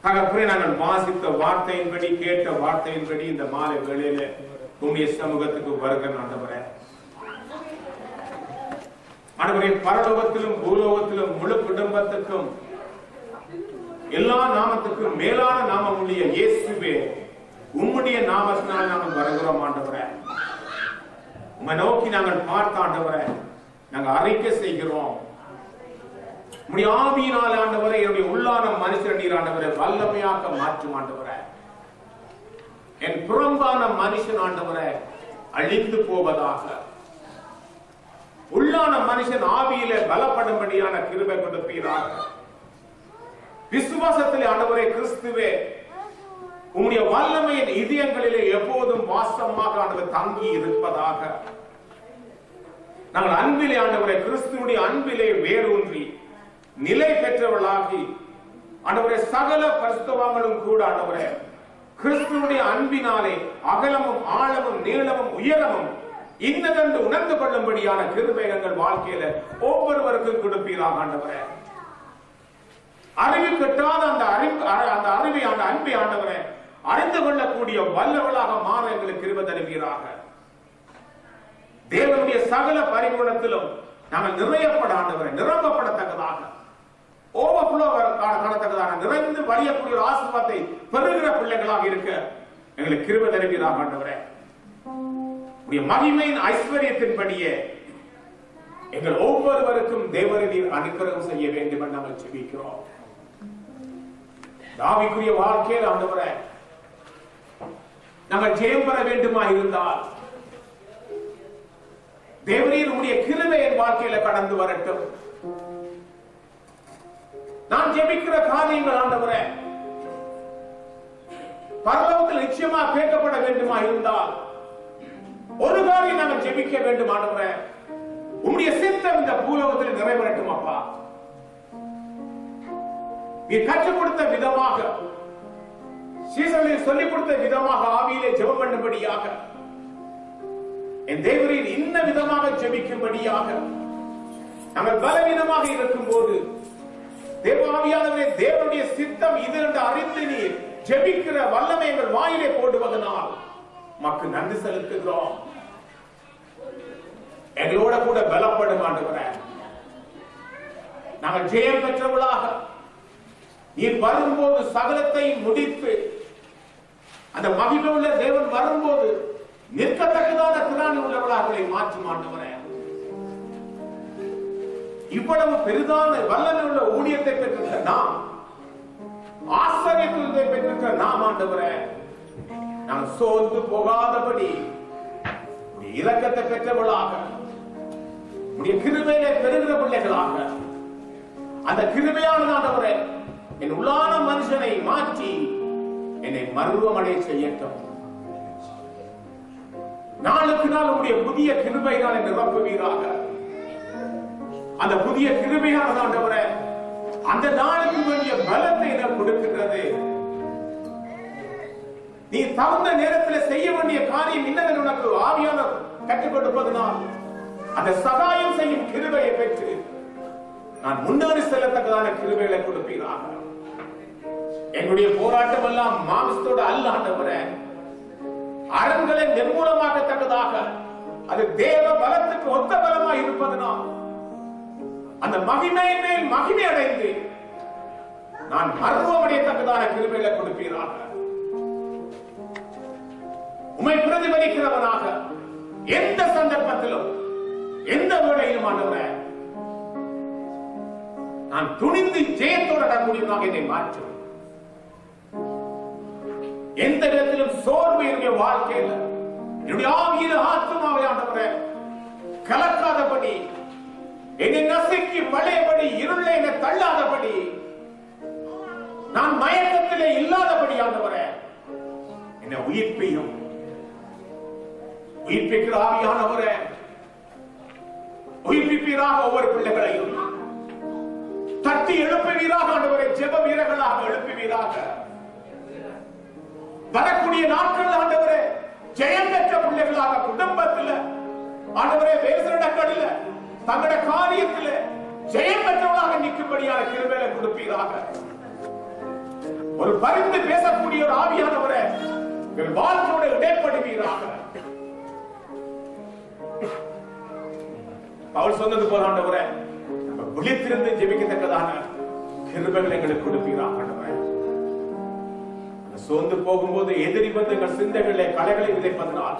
தகப்பனே, நாங்கள் வாசித்த வார்த்தையின்படி கேட்ட வார்த்தையின்படி இந்த மாலை வேளையில உம்முடைய சமூகத்துக்கு வருகிற ஆண்டவரே, ஆண்டவரே பரலோகத்திலும் பூலோகத்திலும் முழு குடும்பத்துக்கும் எல்லா நாமத்துக்கும் மேலான நாமம் உடைய இயேசுவே, உம்முடைய நாமத்தினால் நாங்கள் வருகிறோம் ஆண்டவரே. உம்மை நோக்கி நாங்கள் பார்த்த ஆண்டவரே, நாங்கள் அறிக்கை செய்கிறோம். உம்முடைய ஆவியினால் ஆண்டவரே என்னுடைய உள்ளான மனுஷன் நீர் ஆண்டவரே வல்லமையாக மாற்றும் ஆண்டவரே. என் புறம்பான மனுஷன் ஆண்டவரே அழிந்து போவதாக, உள்ளான மனுஷன் ஆவியிலே பலப்படும்படியான கிருபை கொடுப்பீராக. விசுவாசத்திலே ஆண்டவரே கிறிஸ்துவே உம்முடைய வல்லமையின் இதயங்களிலே எப்போதும் வாசமாக ஆண்டவர் தங்கி இருப்பதாக. நாங்கள் அன்பிலே ஆண்டவரே கிறிஸ்துவுடைய அன்பிலே வேரூன்றி நிலை பெற்றவர்களாகி ஆண்டவரே சகல பரிசுத்தவான்களும் கூட ஆண்டவரே கிறிஸ்துவுடைய அன்பினாலே அகலமும் ஆழமும் நீளமும் உயரமும் இன்னதென்று உணர்ந்து கொள்ளும்படியான கிருபைகள் வாழ்க்கையில ஒவ்வொருவருக்கும் கொடுப்பீராக ஆண்டவரே. அறிவு கட்டாத அந்த அறிவை அந்த அன்பை ஆண்டவரே அறிந்து கொள்ளக்கூடிய வல்லவர்களாக மாற எங்களுக்கு கிருபை தருவீராக. தேவனுடைய சகல பரிபூரணத்திலும் நாங்கள் நிறையப்பட ஆண்டவரே நிரப்பப்படத்தக்கதாக ஓவர்ஃப்ளோ காணத்தக்கதான நிறைந்து வழியக்கூடிய ஒரு ஆசீர்வாதத்தை பெறுகிற பிள்ளைகளாக இருக்க எங்களுக்கு கிருபை தருவீராக ஆண்டவரே. உடைய மகிமையின் ஐஸ்வர்யத்தின்படியே எங்கள் ஒவ்வொருவருக்கும் தேவரை நீர் அனுக்கிரகம் செய்ய வேண்டும் என்று நாங்கள் ஜெபிக்கிறோம். ஆவிக்குரிய வாழ்க்கையில் ஆண்டவரே நாங்கள் ஜெயம் பெற வேண்டுமா இருந்தால் தேவரீர் உடைய கிருபை என் வாழ்க்கையில கடந்து வரட்டும். நான் ஜெபிக்கிற காரியங்கள் ஆண்டவரே பரலோகத்தில் நிச்சயமா கேட்கப்பட வேண்டுமா இருந்தால் ஒரு காரியம் நாங்கள் ஜெபிக்க வேண்டும் ஆண்டவரே, உம்முடைய சித்தம் இந்த பூலோகத்தில் நிறைவேறட்டும் அப்பா. நீ கற்றுக் கொடுத்த விதமாக, சீசனில் சொல்லிக் கொடுத்த விதமாக ஆவியிலே ஜெபம் பண்ணும்படியாக என் தேவரீர் இன்ன விதமாக ஜெபிக்கும்படியாக நாங்கள் பலவீனமாக இருக்கும் போது தேவாவியானவரே தேவனுடைய சித்தம் இது என்று அறிந்து நீர் ஜெபிக்கிற வல்லமை எங்கள் வாயிலே போடுவதனால் மக்கு நன்றி செலுத்துகிறோம். எங்களோட கூட பலப்படும் ஆண்டவரே. நாங்கள் ஜெயம் பெற்றவர்களாக நீர் வரும்போது சகலத்தை முடித்து அந்த மகிமை உள்ள தேவன் வரும்போது நிற்கத்தக்கதான திராணி உள்ளவர்களாக மாற்றும் ஆண்டவரே. இவ்வளவு பெரிதான வல்லமை உள்ள ஊழியத்தை பெற்றிருக்க நாம், ஆச்சரியத்தை பெற்றிருக்க நாம் ஆண்டவரே, நாம் சோர்ந்து போகாதபடி இரக்கத்தை பெற்றவர்களாக உடைய கிருபையிலே பெறுகிற பிள்ளைகளாக அந்த கிருபையான ஆண்டவரே என் உள்ளான மனுஷனை மாற்றி என்னை மருவமடைய செய்யட்டும். நாளுக்கு நாள் உடைய புதிய கிருபையினால் என்னை நிரப்புவீராக. அந்த புதிய கிருபையான ஆண்டவரே அந்த நாளுக்கு வேண்டிய பலத்தை எனக்கு கொடுக்கின்றது. நீ தகுந்த நேரத்தில் செய்ய வேண்டிய காரியம் இன்னதென்று உனக்கு ஆவியானவர் கற்றுக் கொடுப்பதனால் அந்த சகாயம் செய்யும் கிருபையை பெற்று நான் முன்னேறி செல்லத்தக்கதான கிருபைகளை கொடுப்பீராக. எங்களுடைய போராட்டம் எல்லாம் மாம்சத்தோடு அல்ல ஆண்டவரே, அரண்களை நிர்மூலமாக்கத்தக்கதாக அது தேவ பலத்துக்கு ஒத்த பலமாய் இருப்பதனால் அந்த மகிமையின் மேல் மகிமை அடைந்து நான் மருவமடையத்தக்கதான கிருபைகளை கொடுப்பீராக. உம்மை பிரதிபலிக்கிறவனாக எந்த சந்தர்ப்பத்திலும் எந்த வேளையிலும் ஆண்டவரே நான் துணிந்து ஜெயத்தோடு நடக்கூடியவனாக என்னை மாற்றும். எந்த விதத்திலும் சோர்வு என்னுடைய வாழ்க்கையில் என்னுடைய ஆவியில ஆத்மாவை ஆண்டவரே கலக்காதபடி, என்னை நசுக்கி பழையபடி இருளை என்னை தள்ளாதபடி, நான் மயக்கத்திலே இல்லாதபடி ஆண்டவரே என்னை உயிர்ப்பையும் உயிர்ப்பிக்கிற ஆவியானவரே உயிர்ப்பிப்பீராக. ஒவ்வொரு பிள்ளைகளையும் தட்டி எழுப்புவீராக ஆண்டவரே, ஜெப வீரர்களாக எழுப்புவீராக. வரக்கூடிய நாட்கள் ஆண்டவரே ஜெயம் பெற்ற பிள்ளைகளாக குடும்பத்தில் ஆண்டவரே வேசனடக்கல்ல தங்களுடைய காரியத்தில் ஜெயம் பெற்றவர்களாக நிற்கும்படியான கிருபையை கொடுப்பீராக. ஒரு பரிந்து பேசக்கூடிய ஒரு ஆவியானவரே எங்கள் வாழ்க்கையோட இடைப்படுவீராக. பவுல் சொன்னது போல ஆண்டவரே விழித்திருந்து ஜெபிக்கத்தக்கதான கிருபைகளை எங்களுக்கு கொடுப்பீராக. சோர்ந்து போகும்போது எதிரி வந்து எங்கள் சிந்தைகளை களைகளை விதைப்பதனால்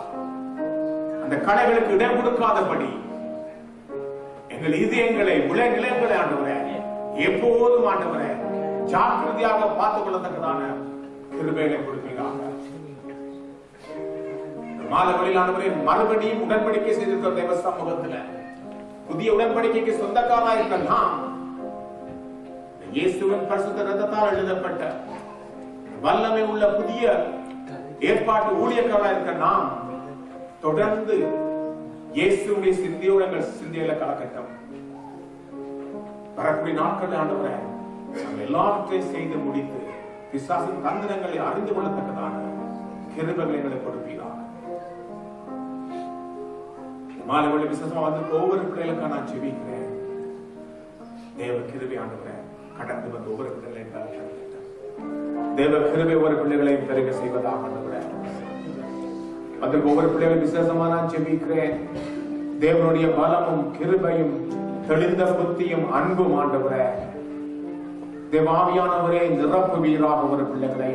அந்த களைகளுக்கு இடம் கொடுக்காதபடி எங்கள் இதயங்களை விளைநிலங்களை ஆண்டவரே எப்போதும் ஆண்டவரே ஜாக்கிரதையாக பார்த்துக் கொள்ளத்தக்கதான கிருபைகளை கொடுப்பீராக. மாலவழியில் ஆண்டவரே மறுபடியும் உடன்படிக்கை செய்திருக்கிற தேவ சமூகத்தில் புதிய உடன்படிக்கைக்கு சொந்தக்காரா இருக்க நாம் இயேசுவின் பரிசுத்த இரத்தத்தால் எழுதப்பட்ட வல்லமை உள்ள புதிய ஏற்பாட்டு ஊழியக்காரா இருக்க நாம் தொடர்ந்து இயேசுடைய சிந்தையோடு எங்கள் சிந்தையில கலக்கட்டும். வரக்கூடிய நாட்கள் ஆண்டவரே நாம் எல்லாவற்றையும் செய்து முடித்து பிசாசின் தந்திரங்களை அறிந்து கொள்ளத்தக்கதான கிருபைகளை எங்களுக்கு கொடுப்பீராக. மாலவழி விசேஷமா வந்து ஒவ்வொரு பிள்ளைகளுக்காக நான் ஜெபிக்கிறேன். தேவ கிருபை ஆண்டவரே கடந்து வந்து ஒவ்வொரு பிள்ளைகளை தேவ கிருபை ஒவ்வொரு பிள்ளைகளையும் பெருக செய்வதாக ஆண்டவரே. அதற்கு ஒவ்வொரு பிள்ளைகளும் விசேஷமா நான் ஜெபிக்கிறேன். தேவனுடைய பலமும் கிருபையும் தெளிந்த புத்தியும் அன்பும் ஆண்டவரே தேவாவியானவரே நிரப்புவீராக ஒரு பிள்ளைகளை.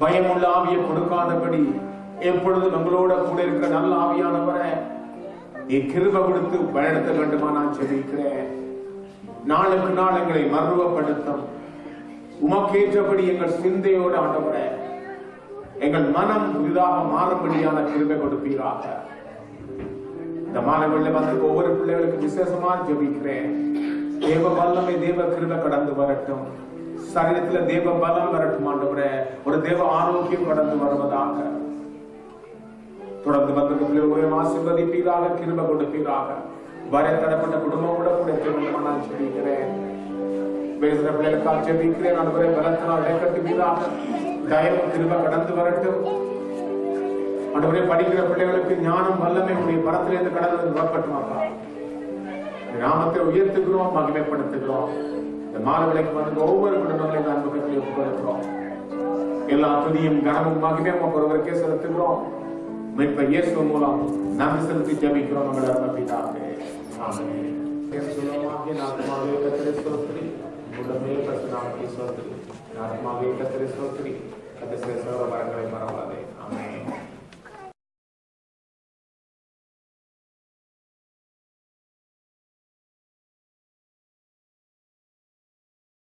பயமுள்ள ஆவியை கொடுக்காதபடி எப்பொழுதும் நம்மளோட கூட இருக்கிற நல்ல ஆவியானவரை நீ கிருபை கொடுத்து பயணத்த வேண்டுமா நான் ஜெபிக்கிறேன். நாளுக்கு நாள் எங்களை மறுவப்படுத்தும் உமக்கேற்றபடி எங்கள் சிந்தையோடு ஆண்டவரே எங்கள் மனம் புதிதாக மாறும்படியான கிருபை கொடுப்பீராக. இந்த மாணவர்கள் வந்து ஒவ்வொரு பிள்ளைகளுக்கு விசேஷமா ஜெபிக்கிறேன். தேவ வல்லமை தேவ கிருபை கடந்து வரட்டும். சரீரத்துல தேவ பலம் வரட்டும் ஆண்டவரே. ஒரு தேவ ஆரோக்கியம் கடந்து வருவதாக. தொடர்ந்து வந்து ஆசீர்வதிப்பீராக, கிருபை கொடுப்பீராக. வர தரப்பட்ட குடும்பம் கூட நான் ஜெபிக்கிறேன். பேசுற பிள்ளைகளுக்காக ஜெபிக்கிறேன். ஆண்டவரே பலத்தினால் இடைக்கட்டுவீராக. தயவு கிருபை கடந்து வரட்டும் ஆண்டவரே. படிக்கிற பிள்ளைகளுக்கு ஞானம் வல்லமை உடைய பலத்திலிருந்து கடந்து வரப்பட்டும் அப்பா. நாமத்தை உயர்த்துகிறோம், மகிமைப்படுத்துகிறோம். இந்த மாணவர்களுக்கு வந்து ஒவ்வொரு குடும்பங்களையும் நான் முகத்தில் ஒப்புக்கொடுக்கிறோம். எல்லா துதியும் கனமும் மகிமையும் ஒருவருக்கே செலுத்துகிறோம். மீட்ப இயேசு மூலம் நன்றி செலுத்தி ஜெபிக்கிறோம் நம்முடைய பிதாவே. ஆமென். சுலமாகிய ஆத்மாவே கர்த்தரை ஸ்தோத்திரி. உள்ளமே கர்த்தரை ஸ்தோத்திரி. ஆத்மாவே கர்த்தரை ஸ்தோத்திரி. கர்த்தரை சர்வ வரங்களை மறவாதே. ஆமென்.